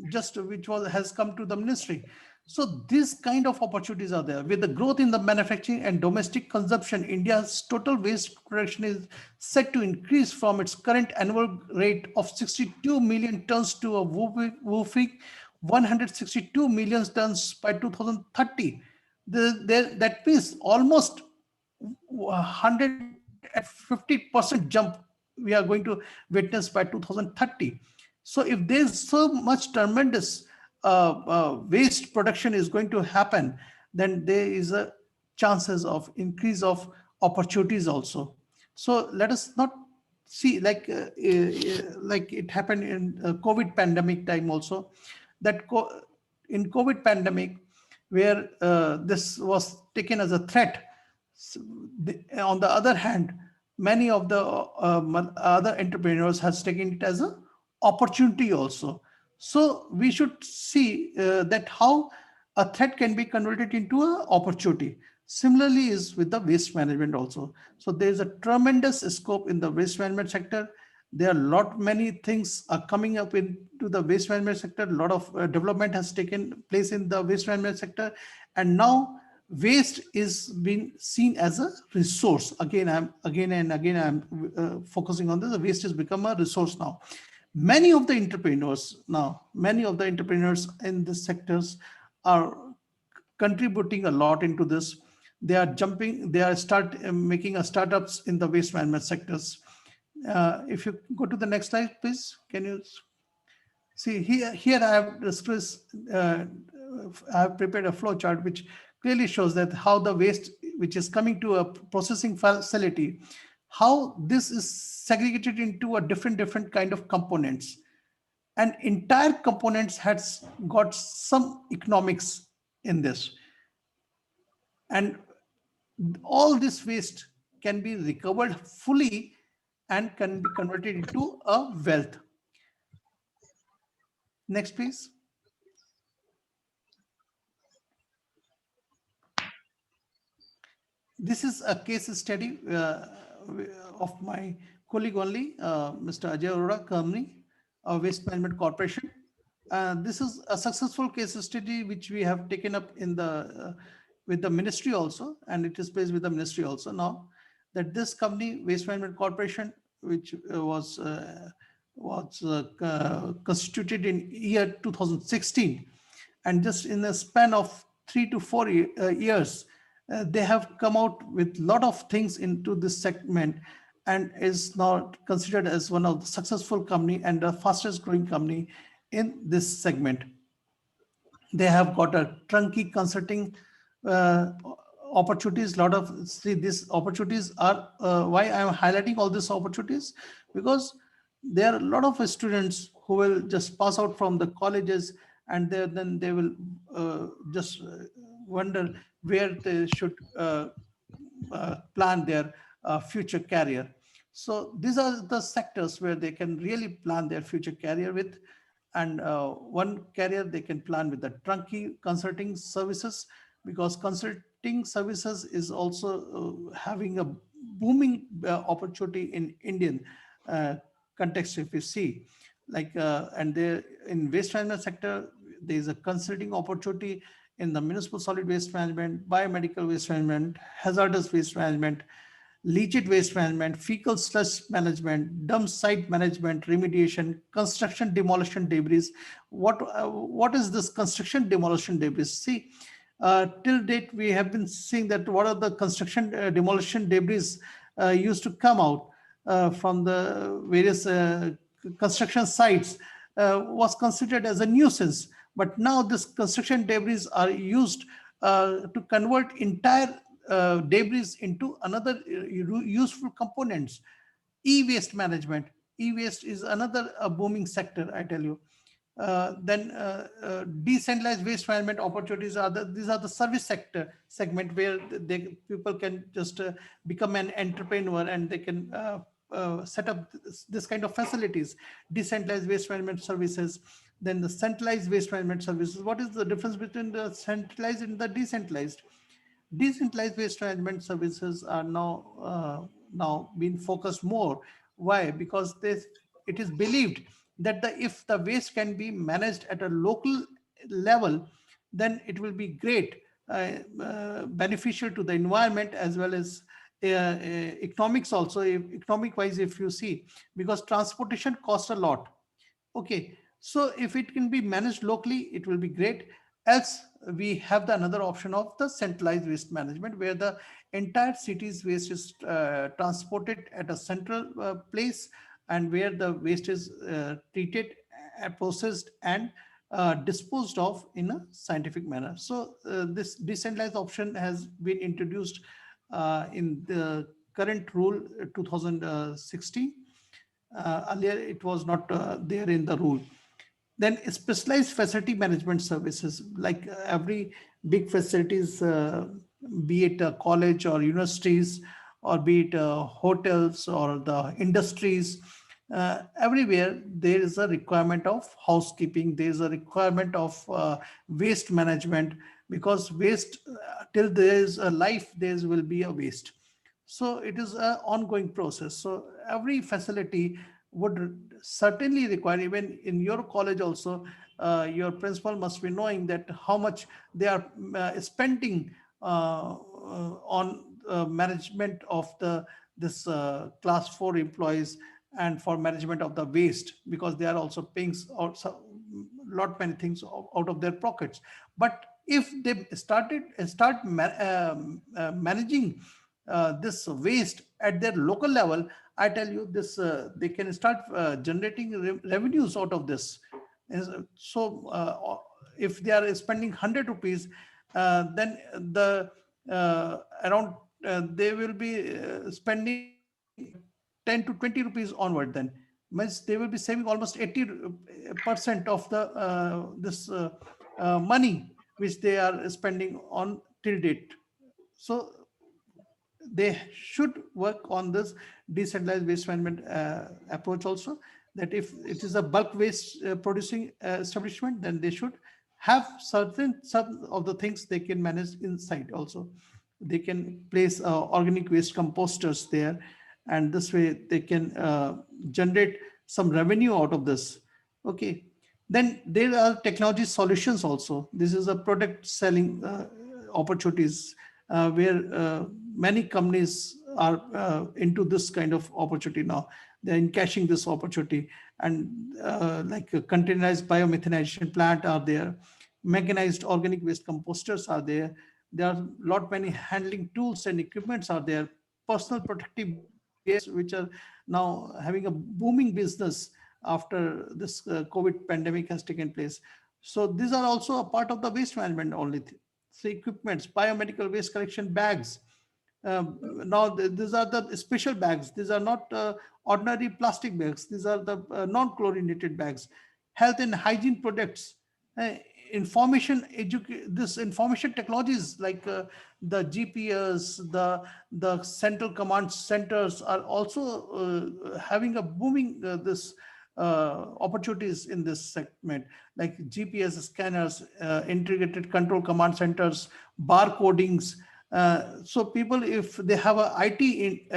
just which has come to the ministry. So these kind of opportunities are there. With the growth in the manufacturing and domestic consumption, India's total waste production is set to increase from its current annual rate of 62 million tons to a whopping 162 million tons by 2030. That means almost 150% jump we are going to witness by 2030. So if there's so much tremendous waste production is going to happen, then there is a chances of increase of opportunities also. So let us not see like it happened in COVID pandemic time also, that in COVID pandemic, where this was taken as a threat. So on the other hand, many of the other entrepreneurs has taken it as a opportunity also. So we should see that how a threat can be converted into an opportunity. Similarly is with the waste management also. So there is a tremendous scope in the waste management sector. There are many things are coming up into the waste management sector. A lot of development has taken place in the waste management sector, and now waste is being seen as a resource. Again and again I'm focusing on this. The waste has become a resource now. Many of the entrepreneurs in these sectors are contributing a lot into this. They are start making startups in the waste management sectors. If you go to the next slide, please. Can you see here I have discussed, I have prepared a flow chart which clearly shows that how the waste which is coming to a processing facility, how this is segregated into a different kind of components, and entire components has got some economics in this, and all this waste can be recovered fully and can be converted into a wealth. Next, please. This is a case study of my colleague only, Mr. Ajay Arora company, Waste Management Corporation. This is a successful case study which we have taken up in the with the ministry also, and it is placed with the ministry also now. That this company, Waste Management Corporation, which was constituted in year 2016, and just in a span of 3 to 4 years, they have come out with a lot of things into this segment, and is now considered as one of the successful company and the fastest growing company in this segment. They have got a trunky consulting opportunities. A lot of, see, these opportunities are why I am highlighting all these opportunities, because there are a lot of students who will just pass out from the colleges, and then they will just wonder where they should plan their future career. So these are the sectors where they can really plan their future career with. And one career they can plan with the trunky consulting services, because consulting services is also having a booming opportunity in Indian context. If you see, like and there in waste management sector, there is a consulting opportunity in the municipal solid waste management, biomedical waste management, hazardous waste management, leachate waste management, fecal sludge management, dump site management, remediation, construction demolition debris. What is this construction demolition debris? See, till date we have been seeing that what are the construction demolition debris used to come out from the various construction sites was considered as a nuisance. But now this construction debris are used to convert entire debris into another useful components. E-waste management. E-waste is another booming sector, I tell you. Then decentralized waste management opportunities are these are the service sector segment where people can just become an entrepreneur, and they can set up this kind of facilities. Decentralized waste management services. Then the centralized waste management services. What is the difference between the centralized and the decentralized? Decentralized waste management services are now being focused more. Why? Because it is believed that if the waste can be managed at a local level, then it will be great, beneficial to the environment as well as economics also. Economic wise, if you see, because transportation costs a lot. Okay, so if it can be managed locally, it will be great. Else, we have the another option of the centralized waste management, where the entire city's waste is transported at a central place, and where the waste is treated, processed, and disposed of in a scientific manner. So this decentralized option has been introduced in the current rule 2016. Earlier, it was not there in the rule. Then specialized facility management services, like every big facilities, be it a college or universities, or be it hotels or the industries, everywhere there is a requirement of housekeeping, there is a requirement of waste management, because waste, till there is a life, there will be a waste. So it is an ongoing process. So every facility would certainly require, even in your college also, your principal must be knowing that how much they are spending on management of this class 4 employees, and for management of the waste, because they are also paying also lot many things out of their pockets. But if they start managing this waste at their local level, I tell you this, they can start generating revenues out of this. So if they are spending 100 rupees, then the around they will be spending 10 to 20 rupees onward, then means they will be saving almost 80% of the money which they are spending on till date. So they should work on this decentralized waste management approach also, that if it is a bulk waste producing establishment, then they should have some of the things they can manage inside also. They can place organic waste composters there, and this way they can generate some revenue out of this. Okay, then there are technology solutions also. This is a product selling opportunities where many companies are into this kind of opportunity now. They're encashing this opportunity, and like a containerized biomethanization plant are there, mechanized organic waste composters are there. There are lot many handling tools and equipments are there. Personal protective gears, which are now having a booming business after this COVID pandemic has taken place. So these are also a part of the waste management only. So equipments, biomedical waste collection bags. Now these are the special bags. These are not ordinary plastic bags. These are the non-chlorinated bags. Health and hygiene products. Uh, this information technologies like the GPS, the central command centers are also having a booming this opportunities in this segment, like GPS scanners, integrated control command centers, barcodings. So people, if they have a IT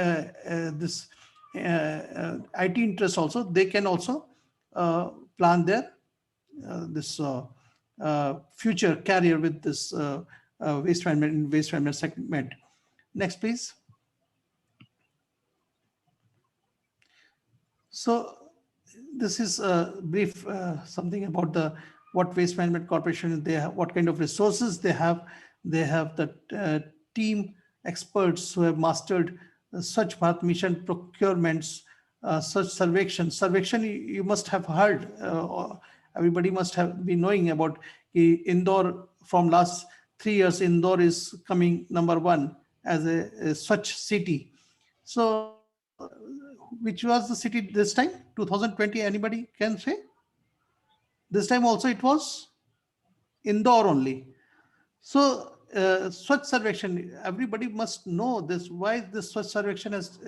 this IT interest also, they can also plan their this future career with this waste management segment. Next, please. So this is a brief something about the what waste management corporation they have, what kind of resources they have. They have the team experts who have mastered Swachh Bharat mission procurements, such survection you must have heard, everybody must have been knowing about Indore. From last 3 years, Indore is coming number one as a Swachh city. So which was the city this time? 2020, anybody can say? This time also it was Indore only. So Swachh Sarvekshan, everybody must know this. Why this Swachh Sarvekshan has,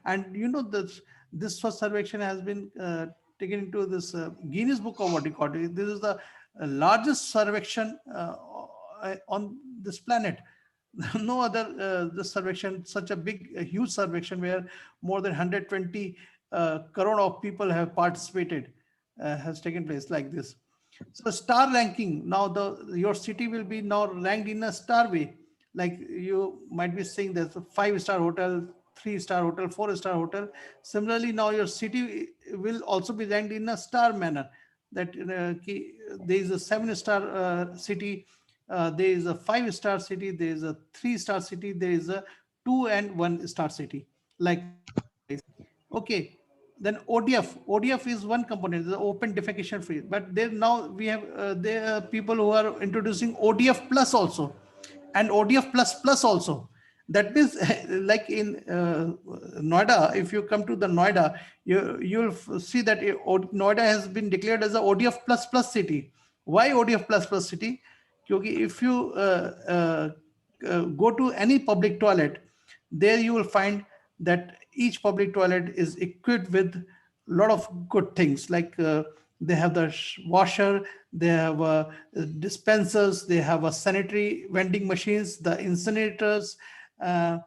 and you know this Swachh Sarvekshan has been taken into this Guinness Book of World Record. This is the largest Sarvekshan on this planet. No other this Sarvekshan, such a big, huge Sarvekshan where more than 120 crore of people have participated, has taken place like this. So star ranking, now your city will be now ranked in a star way. Like you might be saying there's a 5-star hotel, 3-star hotel, 4-star hotel. Similarly, now your city will also be ranked in a star manner. That there is a 7-star city, there is a 5-star city, there is a 3-star city, there is a 2 and 1-star city. Likewise. Okay, then ODF is one component, the open defecation free. But there now we have there are people who are introducing ODF plus also, and ODF plus plus also. That means like in Noida, if you come to the Noida, you'll see that Noida has been declared as a ODF plus plus city. Why ODF plus plus city? Because if you go to any public toilet, there you will find that each public toilet is equipped with a lot of good things, like they have the washer, they have dispensers, they have a sanitary vending machines, the incinerators, uh,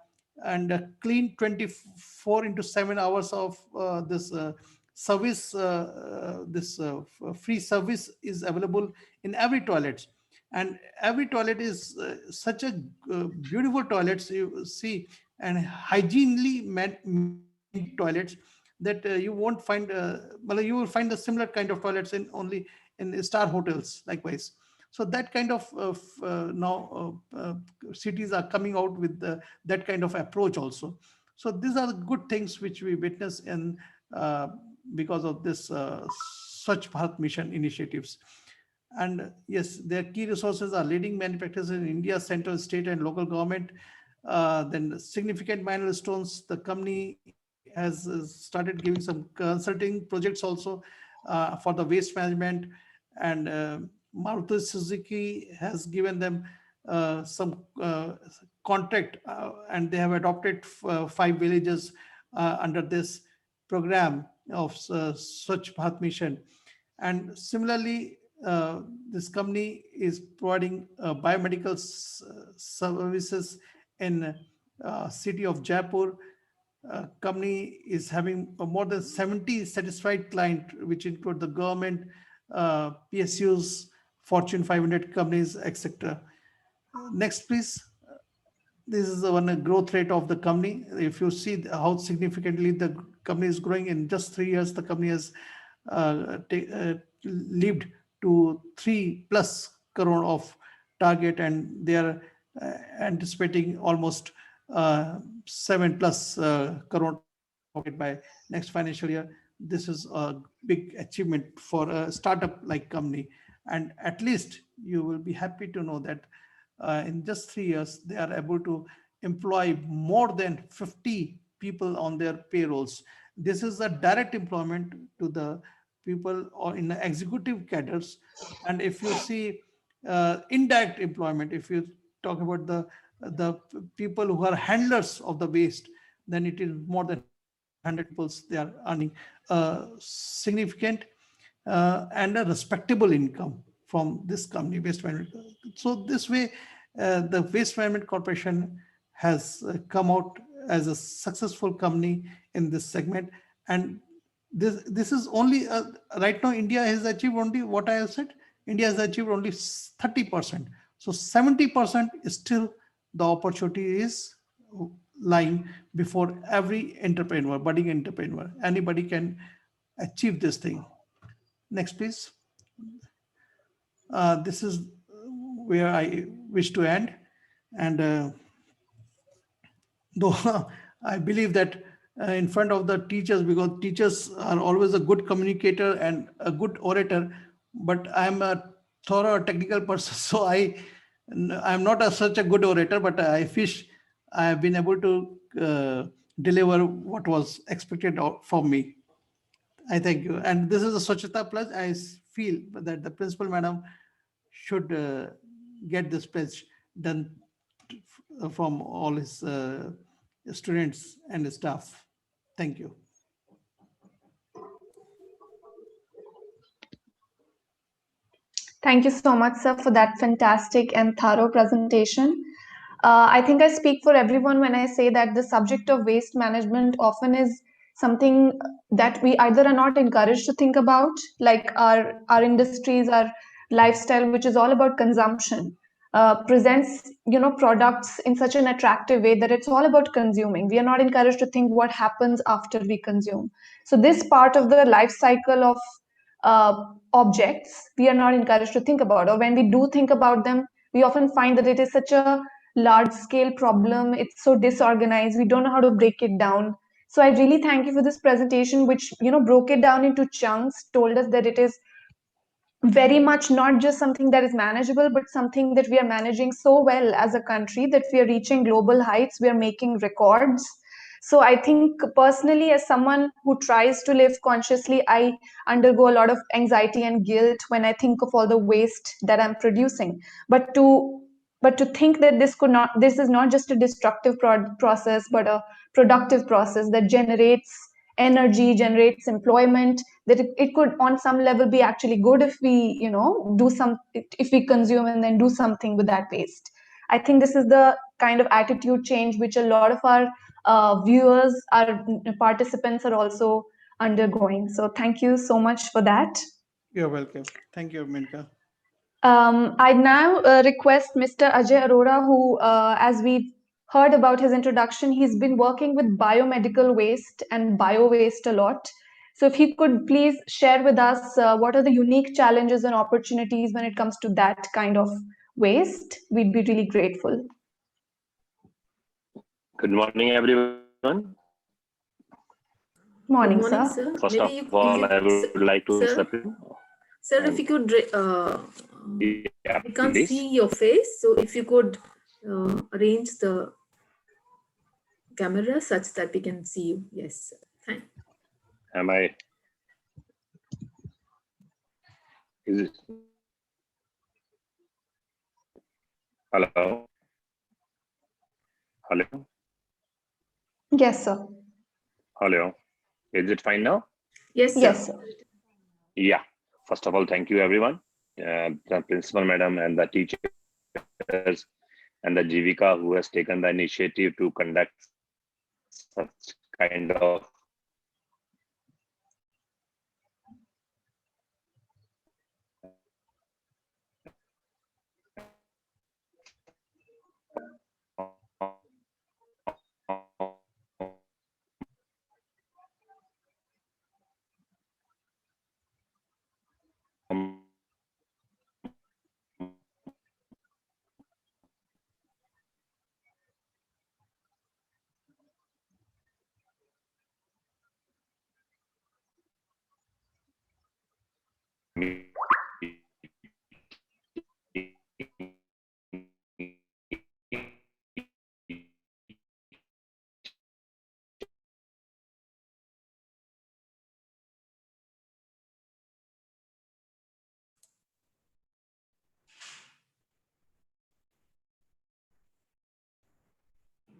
and clean 24 into 7 hours of this service, this free service is available in every toilet. And every toilet is such a beautiful toilets you see, and hygienely made toilets, that you won't find well, you will find the similar kind of toilets in only in star hotels likewise. So that kind of now cities are coming out with that kind of approach also. So these are the good things which we witness in because of this Swachh Bharat mission initiatives. And yes, their key resources are leading manufacturers in India, central, state, and local government. Then significant milestones. The company has started giving some consulting projects also for the waste management, and Maruti Suzuki has given them some contract, and they have adopted 5 villages under this program of Swachh Bharat mission. And similarly, this company is providing biomedical services in city of Jaipur. Company is having more than 70 satisfied clients, which include the government, PSUs, Fortune 500 companies, etc. Next, please. This is the one growth rate of the company. If you see how significantly the company is growing in just 3 years, the company has lived to 3+ crore of target, and they are anticipating almost 7+ crore target by next financial year. This is a big achievement for a startup like company, and at least you will be happy to know that in just 3 years they are able to employ more than 50 people on their payrolls. This is a direct employment to the people or in the executive cadres. And if you see indirect employment, if you talk about the people who are handlers of the waste, then it is more than 100 people. They are earning significant and a respectable income from this company, Waste Management. So this way, the Waste Management Corporation has come out as a successful company in this segment. And this is only right now India has achieved only what I have said. India has achieved only 30%. So 70% is still the opportunity is lying before every entrepreneur, budding entrepreneur. Anybody can achieve this thing. Next, please. This is where I wish to end. And though I believe that in front of the teachers, because teachers are always a good communicator and a good orator, but I'm a thorough technical person, so I'm not such a good orator, but I wish I have been able to deliver what was expected from me. I thank you. And this is a Swachhata Plus. I feel that the principal madam should get this pledge done from all his students and staff. Thank you. Thank you so much, sir, for that fantastic and thorough presentation. I think I speak for everyone when I say that the subject of waste management often is something that we either are not encouraged to think about, like our industries, our lifestyle, which is all about consumption, presents products in such an attractive way that it's all about consuming. We are not encouraged to think what happens after we consume. So this part of the life cycle of objects we are not encouraged to think about, or when we do think about them, we often find that it is such a large scale problem. It's so disorganized, we don't know how to break it down. So I really thank you for this presentation, which broke it down into chunks, told us that it is very much not just something that is manageable, but something that we are managing so well as a country that we are reaching global heights, we are making records. So I think personally, as someone who tries to live consciously, I undergo a lot of anxiety and guilt when I think of all the waste that I'm producing. But to think that this is not just a destructive process, but a productive process that generates energy, generates employment, that it could on some level be actually good if we if we consume and then do something with that waste. I think this is the kind of attitude change which a lot of our viewers, our participants are also undergoing. So thank you so much for that. You're welcome. Thank you, Minka. I now request Mr. Ajay Arora, who, as we heard about his introduction, he's been working with biomedical waste and bio waste a lot. So if he could please share with us what are the unique challenges and opportunities when it comes to that kind of waste, we'd be really grateful. Good morning, everyone. everyone. Morning, Good morning, sir. sir. First Maybe of all, I would like to sir, sir, if you could, yeah, we can't please. see your face, so if you could arrange the camera such that we can see you. Yes, sir. Thank you. Am I? Is it? Hello? Hello? Yes, sir. Hello? Is it fine now? Yes, sir. Yes, sir. Yeah. First of all, thank you, everyone. The principal madam and the teachers and the Jivika who has taken the initiative to conduct such kind of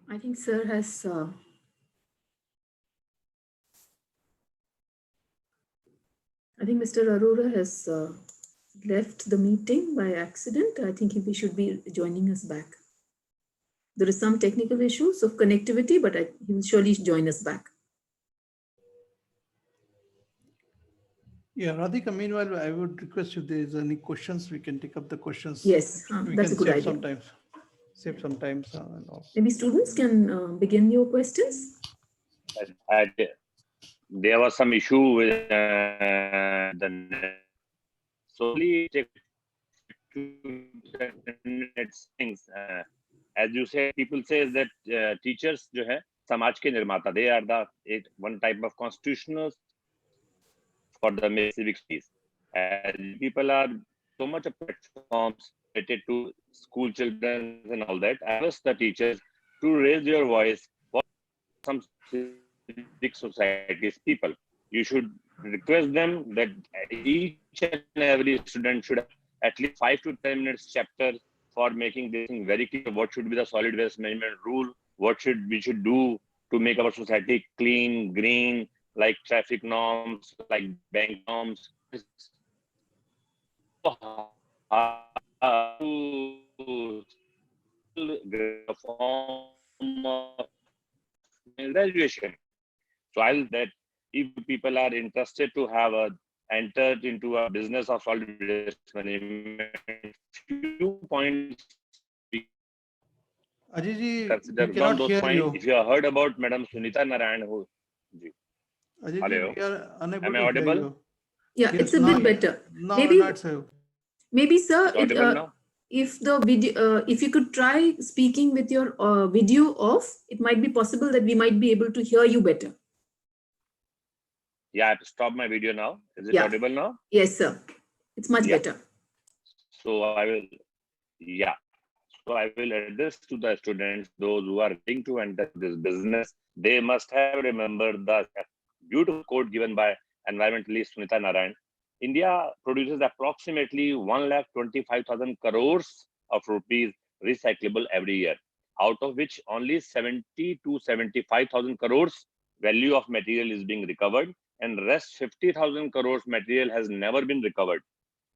I think sir has I think Mr. Arora has left the meeting by accident. I think he should be joining us back. There is some technical issues of connectivity, but he will surely join us back. Yeah, Radhika, meanwhile, I would request if there is any questions, we can take up the questions. Yes, We that's a can good idea. Save some time. And all. Maybe students can begin your questions. There was some issue with the net. Solely take 2 minutes things. As you say, people say that teachers जो है समाज के निर्माता, they are the one type of constitutional for the civic space. People are so much of platforms related to school children and all that. I ask the teachers to raise your voice for some civic societies people. You should request them that each and every student should have at least 5 to 10 minutes chapter for making this thing very clear. What should be the solid waste management rule? What we should do to make our society clean, green, like traffic norms, like bank norms. Graduation. So I'll that if people are interested to have entered into a business of solid waste management, few points Ajay ji, consider. we cannot Those hear points, you. if you have heard about Madam Sunita Narayan, who Ajay hello, ji, we are unable am I to audible? hear you. Yeah, Yes, it's a bit better. No, maybe not so. Maybe, sir, Audible now? if the video, if you could try speaking with your video off, it might be possible that we might be able to hear you better. Yeah, I have to stop my video now. Is it audible now? Yes, sir. It's much better. So I will, So I will address to the students, those who are willing to enter this business. They must have remembered the beautiful quote given by environmentalist Sunita Narayan. India produces approximately 1,25,000 crores of rupees recyclable every year, out of which only 70 to 75,000 crores value of material is being recovered, and rest 50,000 crores material has never been recovered.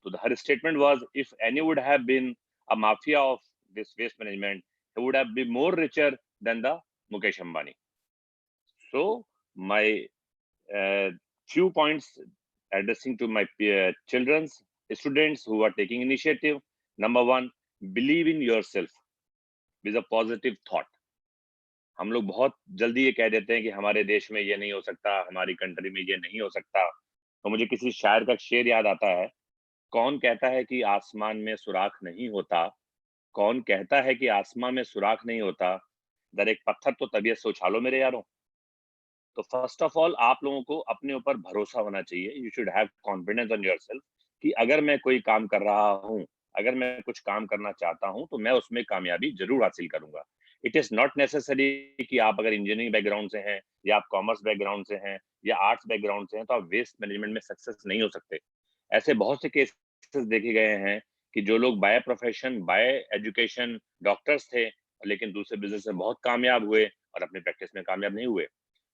So her statement was, if any would have been a mafia of this waste management, he would have been more richer than the Mukesh Ambani. So my few points addressing to my children's students who are taking initiative. Number one, believe in yourself with a positive thought. हम लोग बहुत जल्दी ये कह देते हैं कि हमारे देश में ये नहीं हो सकता, हमारी कंट्री में ये नहीं हो सकता. तो मुझे किसी शायर का शेर याद आता है, कौन कहता है कि आसमान में सुराख नहीं होता, कौन कहता है कि आसमान में सुराख नहीं होता, दर एक पत्थर तो तबीयत से उछालो मेरे यारों. तो फर्स्ट ऑफ ऑल आप लोगों को अपने ऊपर भरोसा होना चाहिए. You should have confidence on yourself कि अगर मैं कोई काम कर रहा हूँ, अगर मैं कुछ काम करना चाहता हूँ, तो मैं उसमें कामयाबी जरूर हासिल करूंगा. इट इज नॉट नेसेसरी कि आप अगर इंजीनियरिंग बैकग्राउंड से हैं या आप कॉमर्स बैकग्राउंड से हैं या आर्ट्स बैकग्राउंड से हैं तो आप वेस्ट मैनेजमेंट में सक्सेस नहीं हो सकते. ऐसे बहुत से केसेस देखे गए हैं कि जो लोग by profession, bye education doctors थे, लेकिन दूसरे बिजनेस में बहुत कामयाब हुए और अपनी प्रैक्टिस में कामयाब नहीं हुए.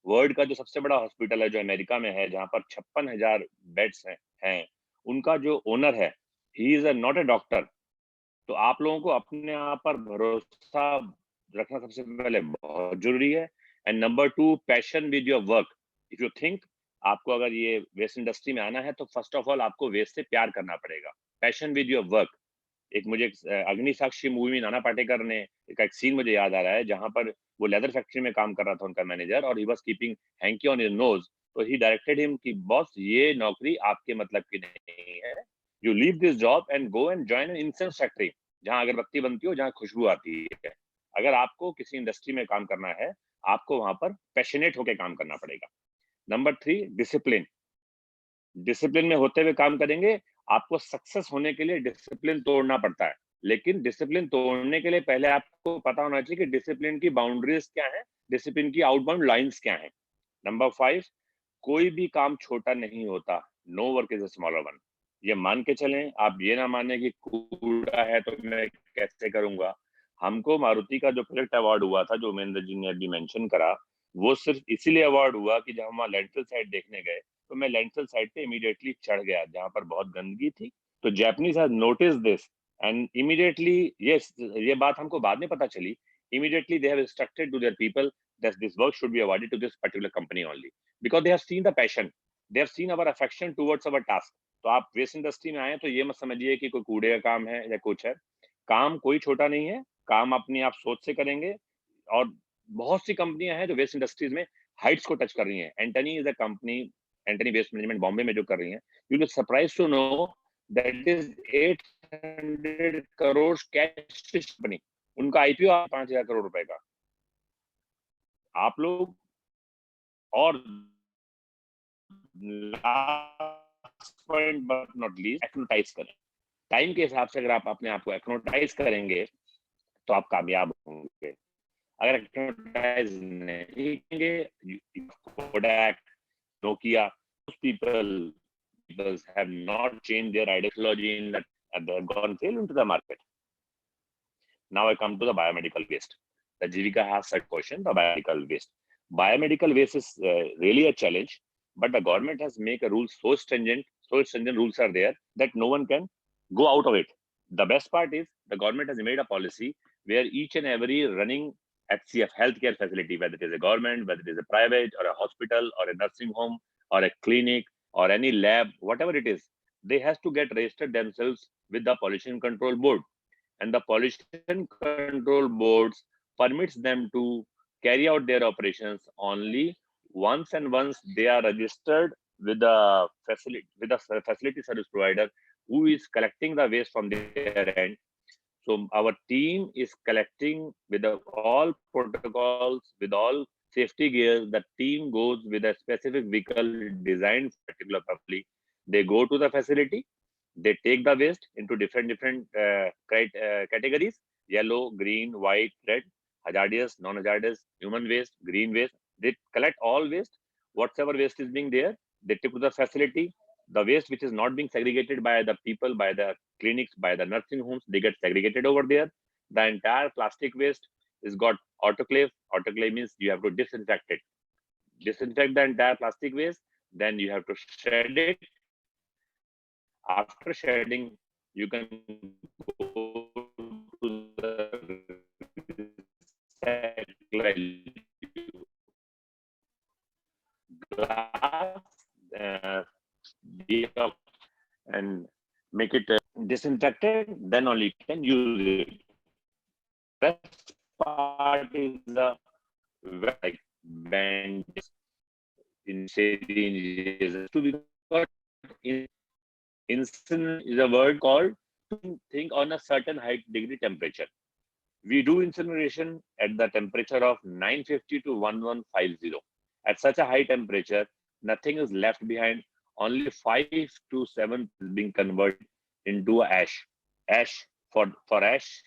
वर्ल्ड का जो सबसे बड़ा हॉस्पिटल है जो अमेरिका में है, जहां पर 56,000 बेड्स हैं, उनका जो ओनर है, he is not a doctor. तो आप लोगों को अपने आप पर भरोसा रखना सबसे पहले बहुत जरूरी है. And number 2, passion with your work. If you think आपको अगर ये वेस्ट इंडस्ट्री में आना है तो फर्स्ट ऑफ ऑल आपको वेस्ट से प्यार करना पड़ेगा. Passion with your work. एक मुझे अग्नि साक्षी मूवी में नाना पाटेकर ने एक सीन मुझे याद आ रहा है जहां पर वो लेदर फैक्ट्री में काम कर रहा था उनका मैनेजर, और he was keeping hanky on his nose. तो ही डायरेक्टेड हिम कि बॉस ये नौकरी आपके मतलब की नहीं है. You leave this job and go and join an incense factory, जहां अगरबत्ती बनती हो, जहां खुशबू आती है. अगर आपको किसी इंडस्ट्री में काम करना है, आपको वहां पर पैशनेट होकर काम करना पड़ेगा. Number 3, discipline. डिसिप्लिन में होते हुए काम करेंगे. आपको सक्सेस होने के लिए डिसिप्लिन तोड़ना पड़ता है, लेकिन डिसिप्लिन तोड़ने के लिए पहले आपको पता होना चाहिए कि डिसिप्लिन की बाउंड्रीज क्या है, डिसिप्लिन की आउटबाउंड लाइंस क्या है. नंबर 5, कोई भी काम छोटा नहीं होता. No work is a smaller one. ये मान के चलें, आप ये ना माने कि कूड़ा है तो मैं कैसे करूंगा. हमको मारुति का जो प्रोजेक्ट अवार्ड हुआ था, जो महेंद्र जी ने अभी मेंशन करा, वो सिर्फ इसीलिए अवार्ड हुआ कि जब हम लैंडफिल साइट देखने गए तो मैं लैंडफिल साइट पे इमीडिएटली चढ़ गया जहां पर बहुत गंदगी थी. तो Japanese has notice this and immediately, ये बात हमको बाद में पता चली, immediately they have instructed to their people that this work should be awarded to this particular company only, because they have seen the passion, they have seen our affection towards our task. तो आप waste industry में आए तो ये मत समझिए कि कोई कूड़े का काम है या कुछ है. काम कोई छोटा नहीं है. काम अपनी आप सोच से करेंगे. और बहुत सी कंपनियां हैं जो वेस्ट इंडस्ट्रीज में हाइट्स को टच कर रही हैं. Antony is a company, Antony waste management Bombay में जो कर रही है, you will surprise to know that is 800 crore cash company. उनका आईपीओ 5,000 करोड़ रुपए का. आप लोग और last point but not least, एक्नोटाइज करें. टाइम के हिसाब से अगर आप अपने आप को एक्नोटाइज करेंगे तो आप कामयाब होंगे. अगर एक्नोटाइज नहीं करेंगे, Kodak, Nokia, people have not changed their ideology in that, and they have gone fail into the market. Now I come to the biomedical waste. The Jivika has said question, the biomedical waste. Biomedical waste is really a challenge, but the government has made a rule so stringent rules are there that no one can go out of it. The best part is the government has made a policy where each and every running HCF healthcare facility, whether it is a government, whether it is a private or a hospital or a nursing home or a clinic or any lab, whatever it is, they has to get registered themselves with the pollution control board. And the pollution control boards permits them to carry out their operations only once they are registered with the facility service provider who is collecting the waste from their end. So our team is collecting with all protocols, with all safety gears. The team goes with a specific vehicle designed for particular purpose. They go to the facility. They take the waste into different categories: yellow, green, white, red, hazardous, non-hazardous, human waste, green waste. They collect all waste. Whatever waste is being there, they take to the facility. The waste which is not being segregated by the people, by the clinics, by the nursing homes, they get segregated over there. The entire plastic waste is got autoclave. Autoclave means you have to disinfect it. Disinfect the entire plastic waste. Then you have to shred it. After shedding, you can go to the glass and make it disinfected. Then only you can use it. Best part is the like bandages, in syringes to be got in. Insulin is a word called to think on a certain height degree temperature. We do incineration at the temperature of 950 to 1150. At such a high temperature, nothing is left behind. Only 5 to 7 is being converted into ash. Ash for ash,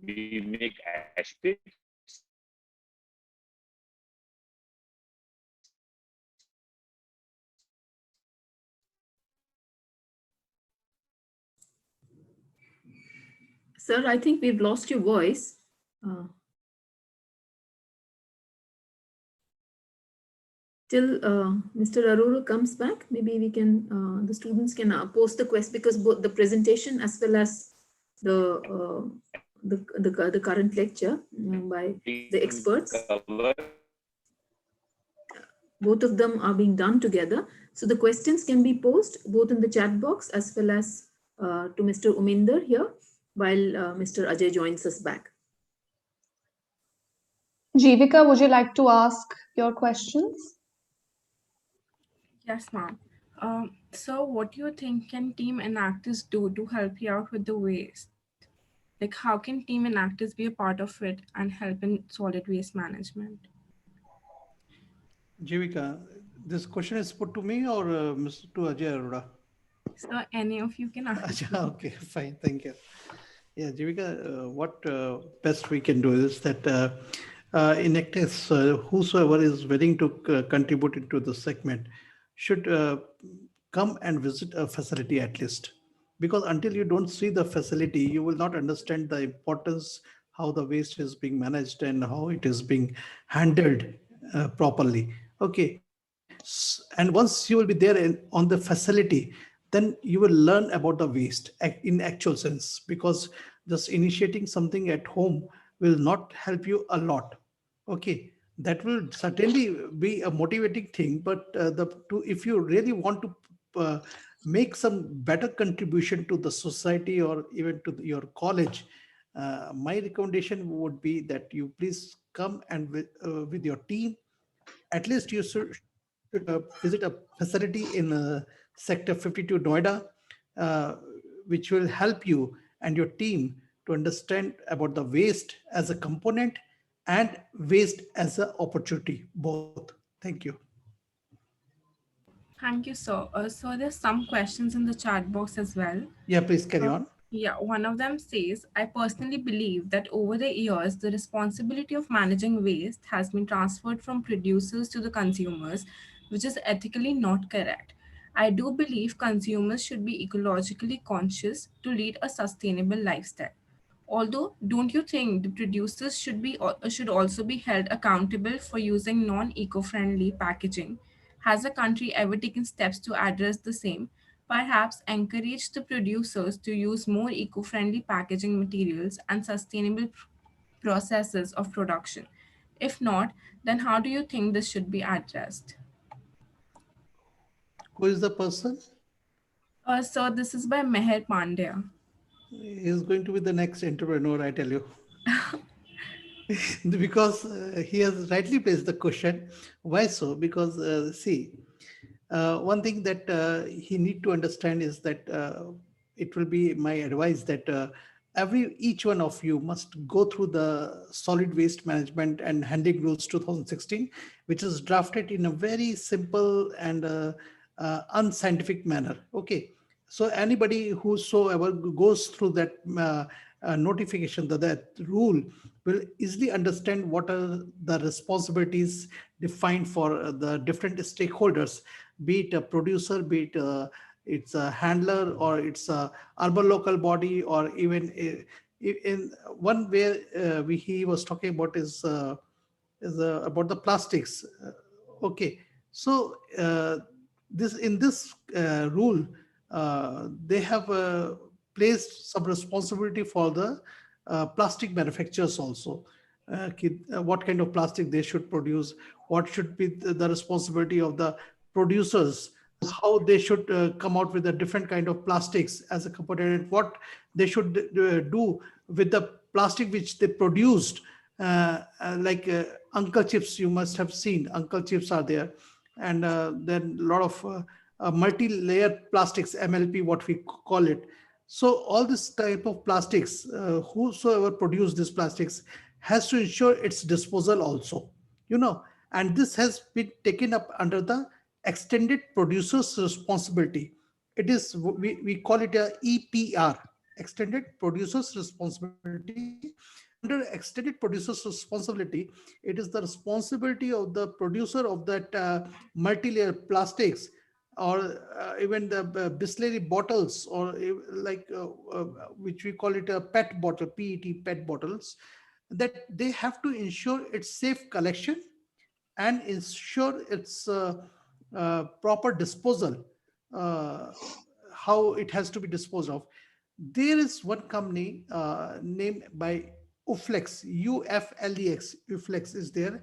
we make ash pits. Ash pits Sir, I think we've lost your voice. Till Mr. Arora comes back, maybe we can, the students can post the quest, because both the presentation as well as the current lecture by the experts, both of them are being done together. So the questions can be posted both in the chat box as well as to Mr. Uminder here, while Mr. Ajay joins us back. Jivika, would you like to ask your questions? Yes, ma'am. So what do you think can Team Enactus do to help you out with the waste? Like, how can Team Enactus be a part of it and help in solid waste management? Jivika, this question is put to me or to Ajay Arora? So any of you can ask. Okay, fine, thank you. Yeah, Jivika, what best we can do is that Enactus, whosoever is willing to contribute into the segment should come and visit a facility at least. Because until you don't see the facility, you will not understand the importance, how the waste is being managed and how it is being handled properly. Okay. And once you will be there on the facility, then you will learn about the waste in actual sense, because just initiating something at home will not help you a lot. Okay, that will certainly be a motivating thing, but if you really want to make some better contribution to the society or even to your college, my recommendation would be that you please come and with your team. At least you should visit a facility in sector 52 Noida, uh, which will help you and your team to understand about the waste as a component and waste as an opportunity, both. Thank you. Thank you, sir. So there's some questions in the chat box as well. Yeah, please carry on. Yeah, one of them says, I personally believe that over the years, the responsibility of managing waste has been transferred from producers to the consumers, which is ethically not correct. I do believe consumers should be ecologically conscious to lead a sustainable lifestyle. Although, don't you think the producers should also be held accountable for using non-eco-friendly packaging? Has the country ever taken steps to address the same? Perhaps encourage the producers to use more eco-friendly packaging materials and sustainable processes of production. If not, then how do you think this should be addressed? Who is the person? So this is by Meher Pandya. He is going to be the next entrepreneur, I tell you. Because he has rightly placed the question. Why so? Because see, one thing that he need to understand is that it will be my advice that each one of you must go through the solid waste management and handling rules 2016, which is drafted in a very simple and unscientific manner. Okay, so anybody whosoever goes through that notification, that rule, will easily understand what are the responsibilities defined for the different stakeholders, be it a producer, be it it's a handler, or it's a urban local body, or even in one where he was talking about is about the plastics. Okay, so this in this rule, they have placed some responsibility for the plastic manufacturers also. What kind of plastic they should produce, what should be the responsibility of the producers, how they should come out with a different kind of plastics as a component, what they should do with the plastic which they produced, like uncle chips. You must have seen uncle chips are there, and then a lot of multi-layered plastics, MLP, what we call it. So all this type of plastics, whosoever produce these plastics has to ensure its disposal also, you know. and this has been taken up under the extended producer's responsibility. It is, we call it a EPR, extended producer's responsibility. Under extended producer's responsibility, it is the responsibility of the producer of that multi-layer plastics, or even the Bisleri bottles, or like which we call it a PET bottle, PET PET bottles, that they have to ensure its safe collection and ensure its proper disposal, how it has to be disposed of. There is one company named by Uflex, UFLEX, Uflex is there,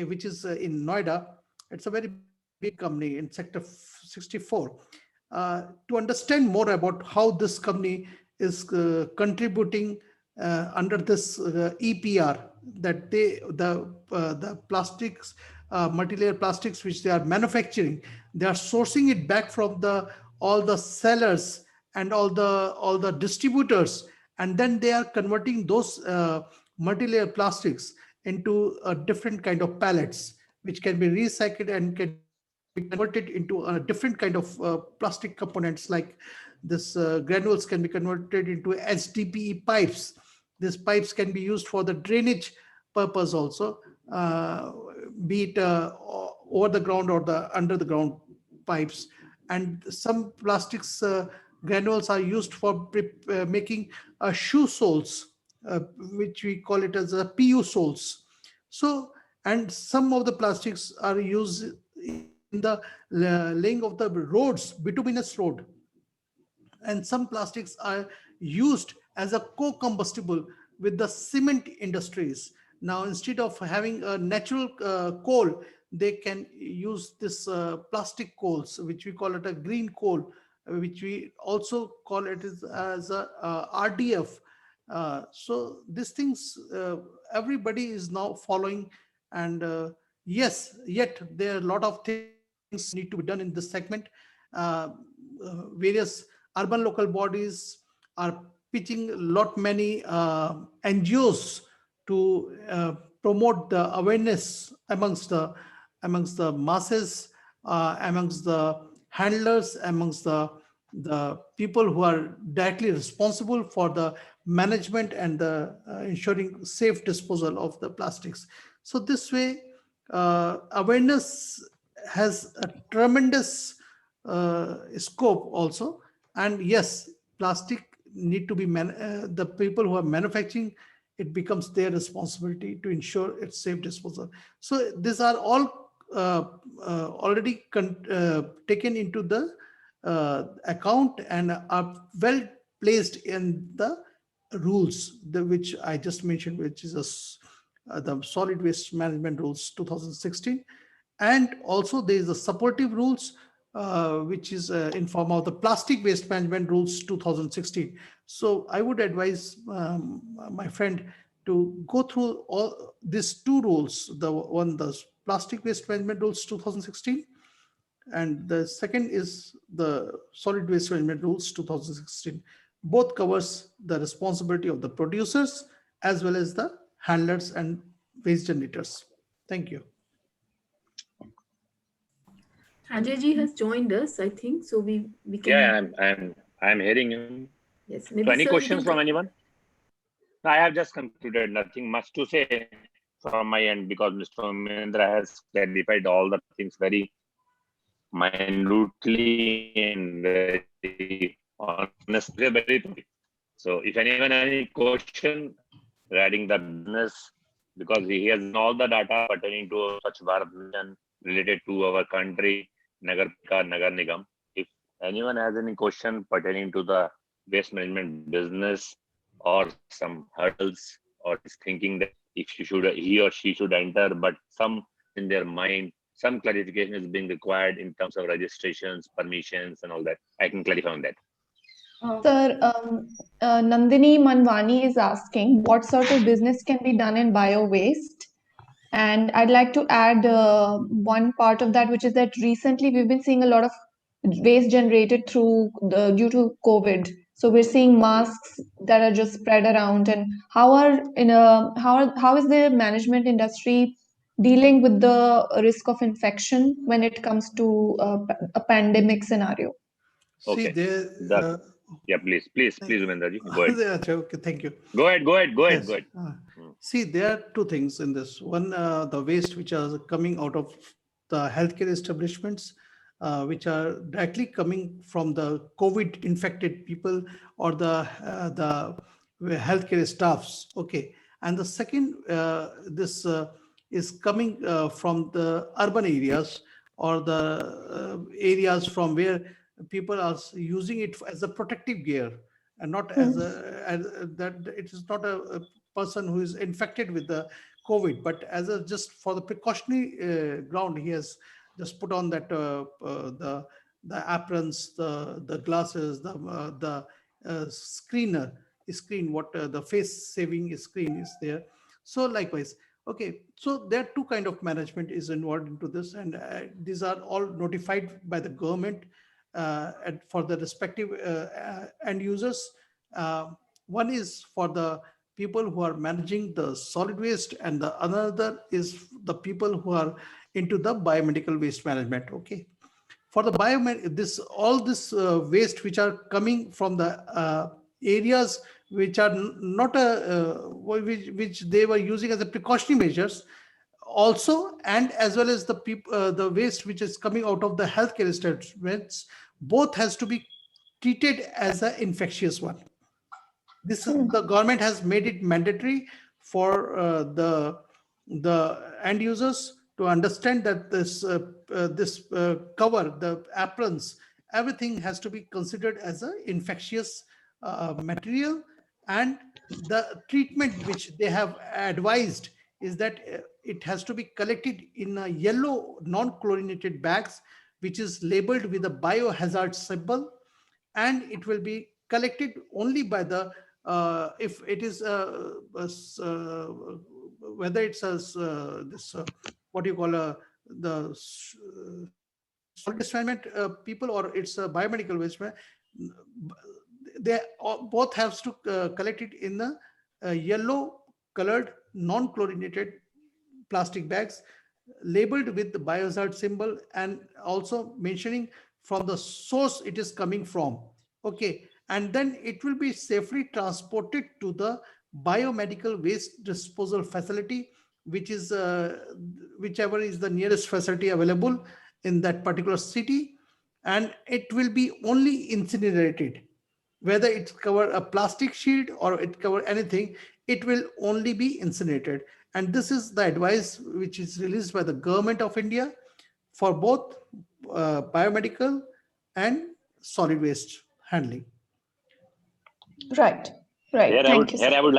which is in Noida. It's a very big company in Sector 64. To understand more about how this company is contributing under this EPR, that the plastics, multi-layer plastics which they are manufacturing, they are sourcing it back from the all the sellers and all the distributors, and then they are converting those multi-layer plastics into a different kind of pallets, which can be recycled and can be converted into a different kind of plastic components, like this granules can be converted into HDPE pipes. These pipes can be used for the drainage purpose also, be it over the ground or the under the ground pipes. And some plastics granules are used for making shoe soles, which we call it as a PU soles. So, and some of the plastics are used in the laying of the roads, bituminous road, and some plastics are used as a co-combustible with the cement industries. Now, instead of having a natural coal, they can use this plastic coals, which we call it a green coal, which we also call it as a RDF. So these things, everybody is now following, and yes, yet there are a lot of things need to be done in this segment. Uh, Various urban local bodies are pitching a lot many NGOs to promote the awareness amongst the masses, amongst the handlers, amongst the people who are directly responsible for the management and the ensuring safe disposal of the plastics. So this way, awareness has a tremendous scope also. And yes, plastic need to be the people who are manufacturing it, becomes their responsibility to ensure its safe disposal. So these are all already taken into the account and are well placed in the rules, which I just mentioned, which is the solid waste management rules 2016. And also there is the supportive rules, which is in form of the plastic waste management rules 2016. So I would advise my friend to go through all these two rules, the plastic waste management rules 2016, and the second is the solid waste management rules 2016. Both covers the responsibility of the producers as well as the handlers and waste generators. Thank you. Ajay ji has joined us, I think, so we can. Yeah, I'm hearing you. Yes, So maybe any sir, questions from anyone? I have just concluded. Nothing much to say from my end, because Mr. Mendra has clarified all the things very minutely and very honestly, very thoroughly. So if anyone has any question regarding the business, because he has all the data pertaining to Swachh Bharat mission related to our country, Nagar Nigam. If anyone has any question pertaining to the waste management business or some hurdles, or is thinking that if he or she should enter, but some in their mind, some clarification is being required in terms of registrations, permissions, and all that, I can clarify on that. Sir, Nandini Manwani is asking what sort of business can be done in bio waste. And I'd like to add one part of that, which is that recently we've been seeing a lot of waste generated due to COVID. So we're seeing masks that are just spread around. And how is the management industry dealing with the risk of infection when it comes to a pandemic scenario? See, Okay. there. Yeah, please, Umendraji, go ahead. Okay, thank you. Go ahead. Yes. Go ahead. See, there are two things in this. One, the waste which are coming out of the healthcare establishments, which are directly coming from the COVID infected people or the healthcare staffs. Okay, and the second, this is coming from the urban areas or the areas from where people are using it as a protective gear and not as that it is not a person who is infected with the COVID, but as a just for the precautionary ground, he has just put on that the aprons, the glasses, the screen, what the face saving screen is there. So likewise, okay, so there are two kind of management is involved into this, and these are all notified by the government and for the respective end users. Uh, One is for the people who are managing the solid waste, and the another is the people who are into the biomedical waste management. Okay, for the biomed this all this waste which are coming from the areas which are not which they were using as a precautionary measures also, and as well as the the waste which is coming out of the healthcare establishments, both has to be treated as an infectious one. This is the government has made it mandatory for the end users to understand that this cover, the aprons, everything has to be considered as an infectious material, and the treatment which they have advised is that it has to be collected in a yellow non-chlorinated bags which is labeled with a biohazard symbol, and it will be collected only by the if it is whether it's as this what you call solid waste management people, or it's a biomedical waste they both have to collect it in the yellow colored non-chlorinated plastic bags labeled with the biohazard symbol, and also mentioning from the source it is coming from. Okay, and then it will be safely transported to the biomedical waste disposal facility, which is whichever is the nearest facility available in that particular city, and it will be only incinerated. Whether it cover a plastic sheet or it cover anything, it will only be incinerated. And this is the advice which is released by the government of India for both biomedical and solid waste handling. Right, right. Thank you, sir. Here I would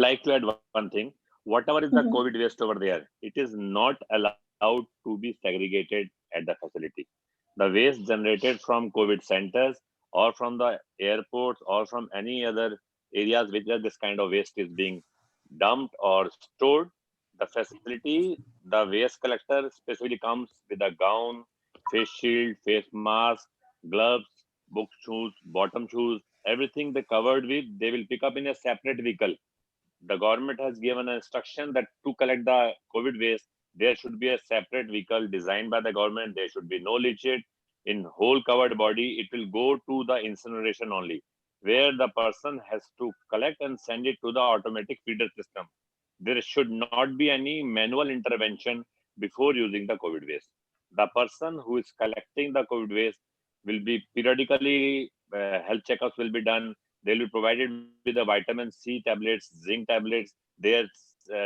like to add one thing. Whatever is the Mhm. COVID waste over there, it is not allowed to be segregated at the facility. The waste generated from COVID centers or from the airports or from any other areas where this kind of waste is being dumped or stored, the facility, the waste collector specifically comes with a gown, face shield, face mask, gloves, book shoes, bottom shoes, everything they covered with, they will pick up in a separate vehicle. The government has given an instruction that to collect the COVID waste, there should be a separate vehicle designed by the government. There should be no leachate in whole covered body. It will go to the incineration only, where the person has to collect and send it to the automatic feeder system. There should not be any manual intervention before using the COVID waste. The person who is collecting the COVID waste will be periodically, health checkups will be done. They'll be provided with the vitamin C tablets, zinc tablets. Their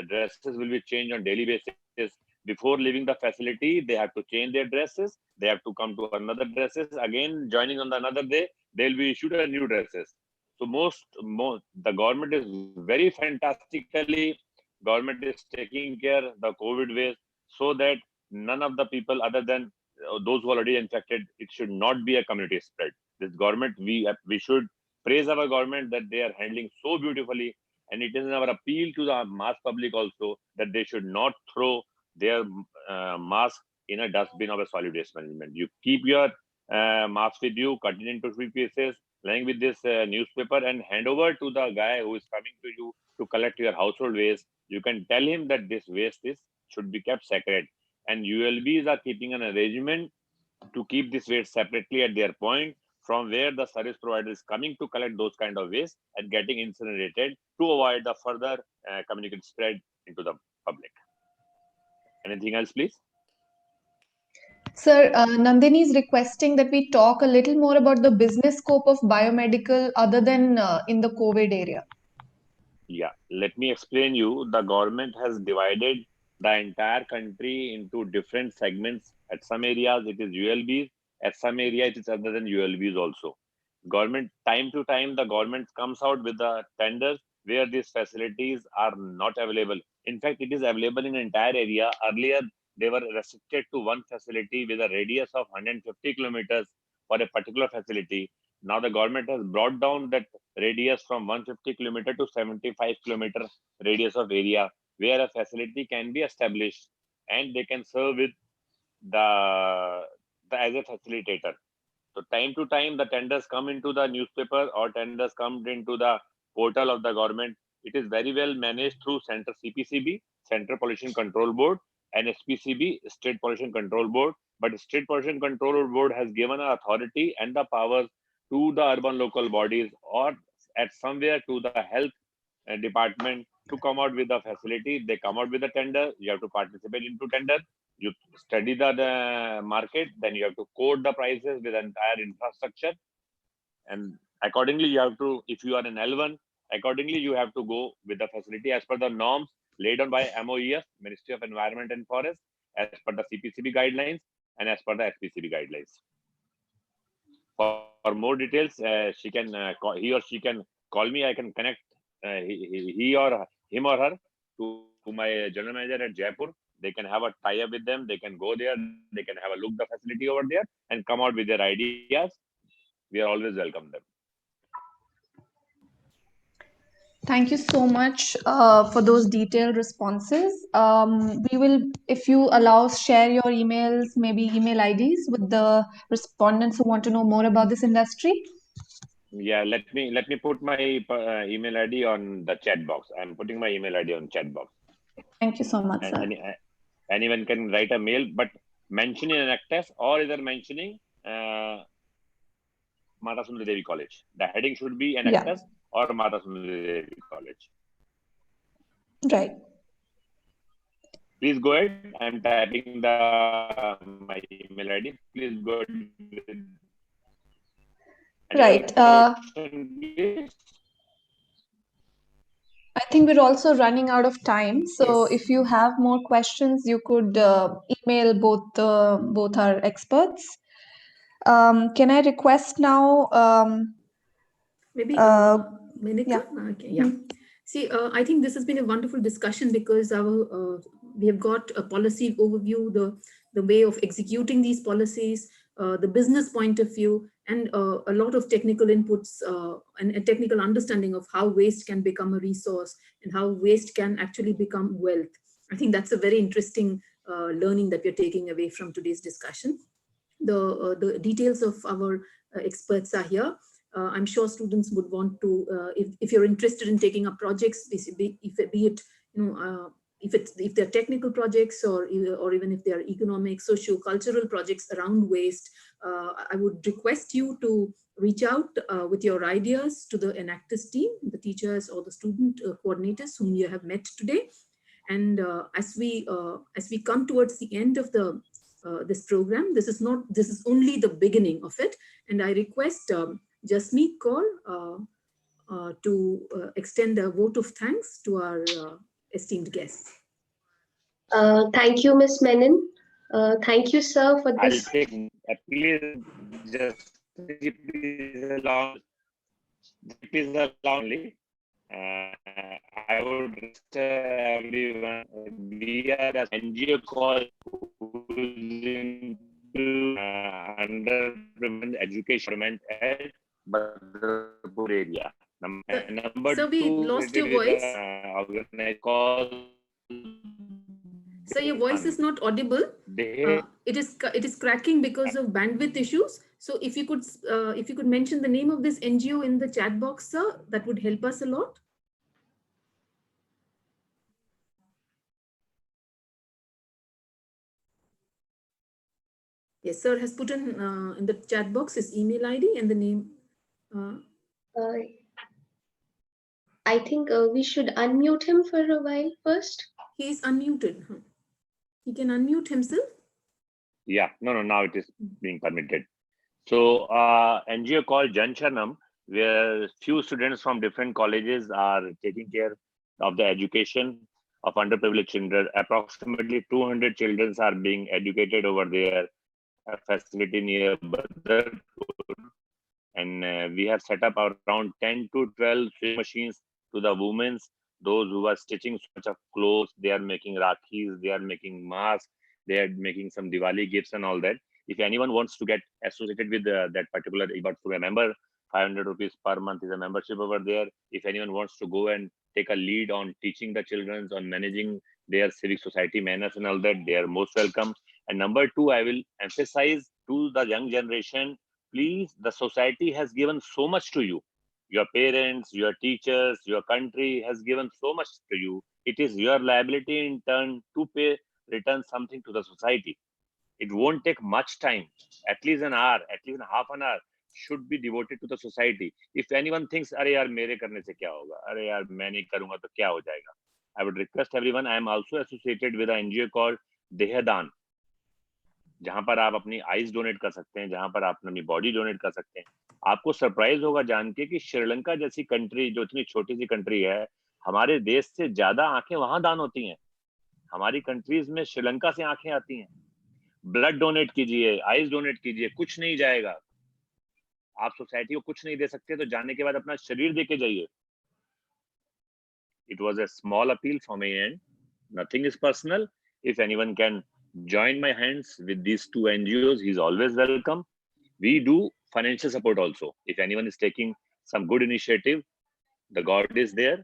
dresses will be changed on daily basis. Before leaving the facility, they have to change their dresses. They have to come to another dresses. Again, joining on the another day, they'll be issued a new dresses. So most the government is very fantastically, government is taking care the COVID waste so that none of the people other than those who are already infected, it should not be a community spread. This government, we should praise our government that they are handling so beautifully, and it is our appeal to the mass public also that they should not throw their mask in a dustbin of a solid waste management. You keep your mask with you, cut it into three pieces, lying with this newspaper, and hand over to the guy who is coming to you to collect your household waste. You can tell him that this waste is should be kept separate, and ULBs are keeping an arrangement to keep this waste separately at their point from where the service provider is coming to collect those kind of waste and getting incinerated to avoid the further communicate spread into the public. Anything else, please? Sir, Nandini is requesting that we talk a little more about the business scope of biomedical other than in the COVID area. Yeah, let me explain you. The government has divided the entire country into different segments. At some areas, it is ULBs. At some areas, it is other than ULBs also. Government, time to time, the government comes out with the tenders where these facilities are not available. In fact, it is available in entire area. Earlier, they were restricted to one facility with a radius of 150 kilometers for a particular facility. Now the government has brought down that radius from 150 kilometer to 75 kilometer radius of area where a facility can be established and they can serve with the as a facilitator. So time to time, the tenders come into the newspaper or tenders come into the portal of the government. It is very well managed through CPCB, Central Pollution Control Board, and SPCB, State Pollution Control Board. But State Pollution Control Board has given an authority and the powers to the urban local bodies or at somewhere to the health department to come out with the facility. They come out with a tender. You have to participate into tender. You study the market, then you have to quote the prices with entire infrastructure, and accordingly you have to, if you are in L1, accordingly you have to go with the facility as per the norms laid on by MOEF, Ministry of Environment and Forest, as per the CPCB guidelines and as per the SPCB guidelines. For more details, she can he or she can call me. I can connect he or him or her to my general manager at Jaipur. They can have a tie-up with them. They can go there. They can have a look the facility over there and come out with their ideas. We are always welcome them. Thank you so much for those detailed responses. We will, if you allow, share your emails, maybe email IDs with the respondents who want to know more about this industry. Yeah, let me put my email ID on the chat box. I'm putting my email ID on chat box. Thank you so much, sir. Anyone can write a mail, but mentioning Enactus or either mentioning Mata Sundari Devi College. The heading should be Enactus or Mata Sundari Devi College. Right. Please go ahead. I'm typing my email ID. Please go ahead. Right. I think we're also running out of time. So if you have more questions, you could email both our experts. Can I request now? Maybe Menika? Yeah. Okay, yeah. See, I think this has been a wonderful discussion because we have got a policy overview, the way of executing these policies, the business point of view, and a lot of technical inputs and a technical understanding of how waste can become a resource and how waste can actually become wealth. I think that's a very interesting learning that we're taking away from today's discussion. The details of our experts are here. I'm sure students would want to, if you're interested in taking up projects, be it if they're technical projects or even if they're economic, socio-cultural projects around waste, I would request you to reach out with your ideas to the Enactus team, the teachers or the student coordinators whom you have met today. And as we come towards the end of this program, this is only the beginning of it, and I request Jasmeet Kaur to extend a vote of thanks to our esteemed guests. Thank you, Ms. Menon. Thank you, sir, for this. I'll take please allow me. I would request everyone, we are an NGO called under education but the poor area. Number so we two, lost your voice. So your voice is not audible. It is cracking because of bandwidth issues. So if you could mention the name of this NGO in the chat box, sir, that would help us a lot. Yes, sir has put in the chat box his email ID and the name. Uh, Uh, I think we should unmute him for a while first. he is unmuted. Huh? He can unmute himself. Yeah, no, now it is being permitted. So NGO called Jan Sharnam, where few students from different colleges are taking care of the education of underprivileged children. Approximately 200 children are being educated over there, a facility near Badarpur. And we have set up around 10 to 12 sewing machines to the women, those who are stitching so much of clothes. They are making rakhis, they are making masks, they are making some Diwali gifts and all that. If anyone wants to get associated with that particular, but to a member, 500 rupees per month is a membership over there. If anyone wants to go and take a lead on teaching the children, on managing their civic society manners and all that, they are most welcome. And number two, I will emphasize to the young generation, please, the society has given so much to you. Your parents, your teachers, your country has given so much to you. It is your liability in turn to return something to the society. It won't take much time. At least an hour, at least half an hour should be devoted to the society. If anyone thinks, "Arey yaar, mere karne se kya hoga? Arey yaar, main nahi karunga to kya ho jayega?" I would request everyone. I am also associated with an NGO called Dehadan, जहां पर आप अपनी eyes donate कर सकते हैं, जहां पर आप अपनी बॉडी डोनेट कर सकते हैं. आपको सरप्राइज होगा जान के कि श्रीलंका जैसी कंट्री, जो इतनी छोटी सी कंट्री है, हमारे देश से ज्यादा आंखें वहां दान होती हैं. हमारी कंट्रीज में श्रीलंका से आंखें आती हैं. ब्लड डोनेट कीजिए, आईज डोनेट कीजिए, कुछ नहीं जाएगा. आप सोसाइटी को कुछ नहीं दे सकते तो जाने के बाद अपना शरीर दे के जाइए. It was a small appeal from my end. Nothing is personal. If anyone can join my hands with these two NGOs, he's always welcome. We do financial support also. If anyone is taking some good initiative, the God is there.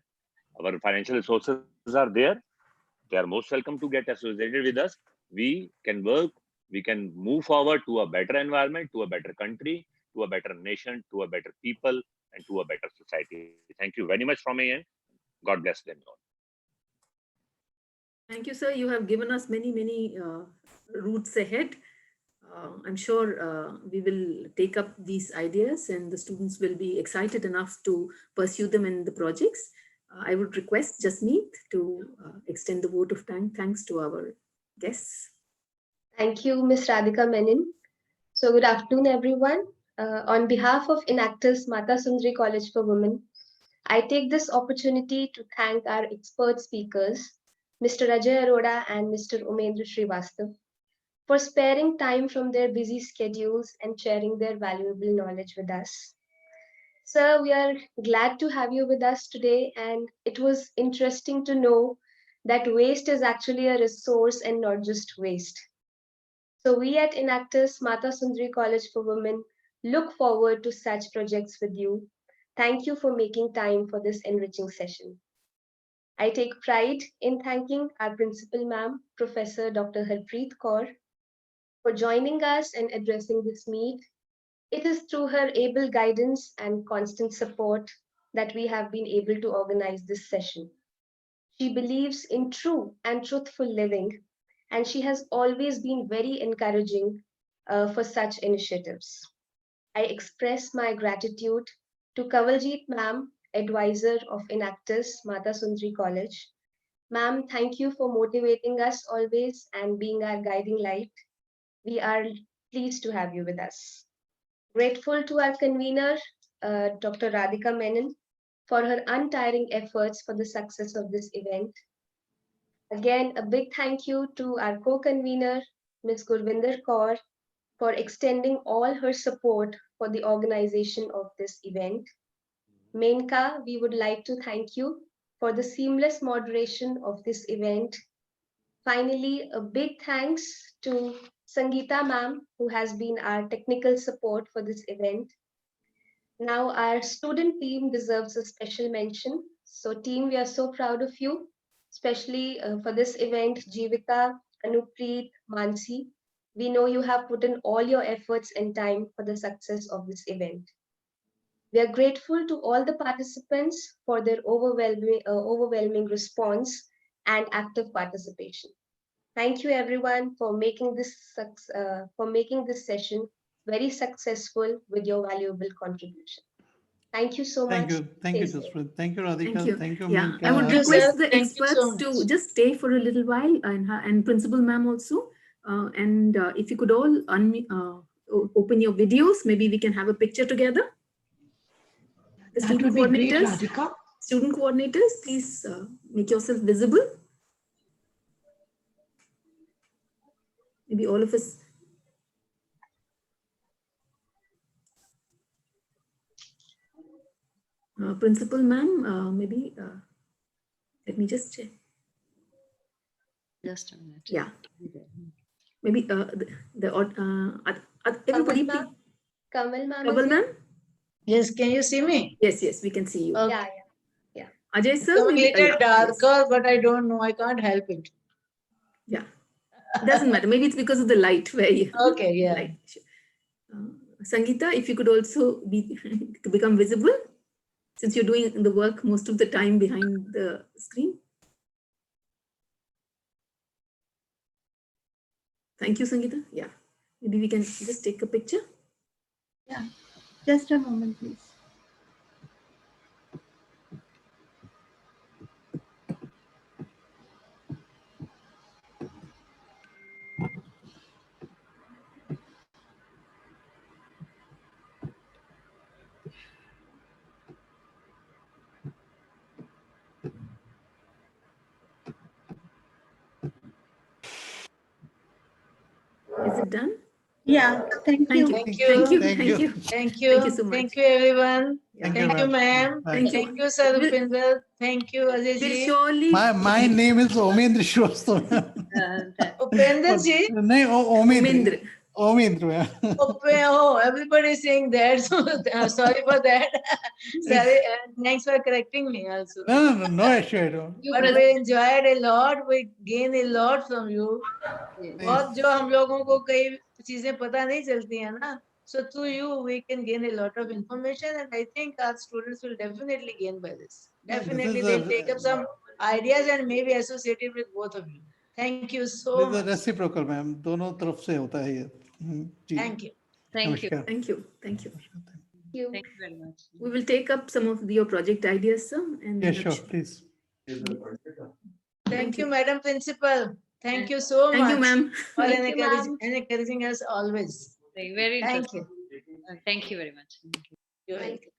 Our financial resources are there. They are most welcome to get associated with us. We can work, we can move forward to a better environment, to a better country, to a better nation, to a better people, and to a better society. Thank you very much from my end. God bless them all. Thank you, sir. You have given us many routes ahead. I'm sure we will take up these ideas and the students will be excited enough to pursue them in the projects. I would request Jasmeet to extend the vote of thanks to our guests. Thank you, Ms. Radhika Menon. So good afternoon, everyone. On behalf of Enactus Mata Sundari College for Women, I take this opportunity to thank our expert speakers, Mr. Ajay Arora and Mr. Umendra Srivastav, for sparing time from their busy schedules and sharing their valuable knowledge with us. Sir, we are glad to have you with us today, and it was interesting to know that waste is actually a resource and not just waste. So we at Enactus Mata Sundari College for Women look forward to such projects with you. Thank you for making time for this enriching session. I take pride in thanking our principal ma'am, Professor Dr. Harpreet Kaur, for joining us and addressing this meet. It is through her able guidance and constant support that we have been able to organize this session. She believes in true and truthful living, and she has always been very encouraging for such initiatives. I express my gratitude to Kawaljeet ma'am, advisor of Enactus Mata Sundari College. Ma'am, thank you for motivating us always and being our guiding light. We are pleased to have you with us. Grateful to our convener, Dr. Radhika Menon, for her untiring efforts for the success of this event. Again, a big thank you to our co-convener, Ms. Gurvinder Kaur, for extending all her support for the organization of this event. Menka, we would like to thank you for the seamless moderation of this event. Finally, a big thanks to Sangeeta ma'am, who has been our technical support for this event. Now, our student team deserves a special mention. So, team, we are so proud of you, especially for this event, Jivika, Anupreet, Mansi. We know you have put in all your efforts and time for the success of this event. We are grateful to all the participants for their overwhelming response and active participation. Thank you everyone for making this session very successful with your valuable contribution. Thank you so Thank much. you. Thank you, Stay safe. Jasprit. Thank you, Radhika. Thank you. Thank you, Yeah, Minka. I would Thank you, request sir. the Thank you so experts much. to just stay for a little while, and principal ma'am also. And if you could all open your videos, maybe we can have a picture together. The That would be great, coordinators, Radhika. student coordinators, please make yourself visible. Maybe all of us. Principal ma'am, maybe let me just check. Just a minute. Yeah. Maybe everybody, please. Kamal ma'am. Kamal ma'am? Yes, can you see me? Yes, yes, we can see you. Okay. Yeah. Ajay sir, It's a maybe little yeah, darker, yes. but I don't know. I can't help it. Yeah, doesn't matter. Maybe it's because of the light where you. Okay, yeah. Light. Sangeeta, if you could also become visible, since you're doing the work most of the time behind the screen. Thank you, Sangeeta. Yeah, maybe we can just take a picture. Yeah, just a moment, please. Is it done? Yeah, thank you. Thank you. Thank you. Thank Thank you. Thank you. Thank you so much. Thank you, everyone. Yeah. Thank you, ma'am. Thank you. Thank you, Sir Upinder. Thank you, Ajay We'll ji. surely. My name is Omendra Shrivastava. Upinder ji. No, Omendra. Omendra. Oh, everybody is saying that. So sorry for that. Sorry, and thanks for correcting me also. No issue at all. But we enjoyed a lot. We gained a lot from you. बहुत जो हम लोगों को कई चीजें पता नहीं चलती है ना. So through you, we can gain a lot of information, and I think our students will definitely gain by this. Definitely, they'll take up some ideas and maybe associate it with both of you. Thank you so This is much. a reciprocal, ma'am. दोनों तरफ से होता है ये. Thank you. Thank you. Thank you. Thank you. Thank you very much. We will take up some of your project ideas, sir. And yeah, sure, please. Thank you, Madam Principal. Thank you so much. Thank you, ma'am. For Thank you, ma'am. encouraging us always. Very Thank interesting. you. Thank you very much. You're welcome.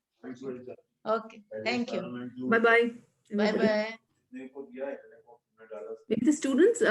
Okay. Thank you. Bye bye. Bye bye. Maybe the students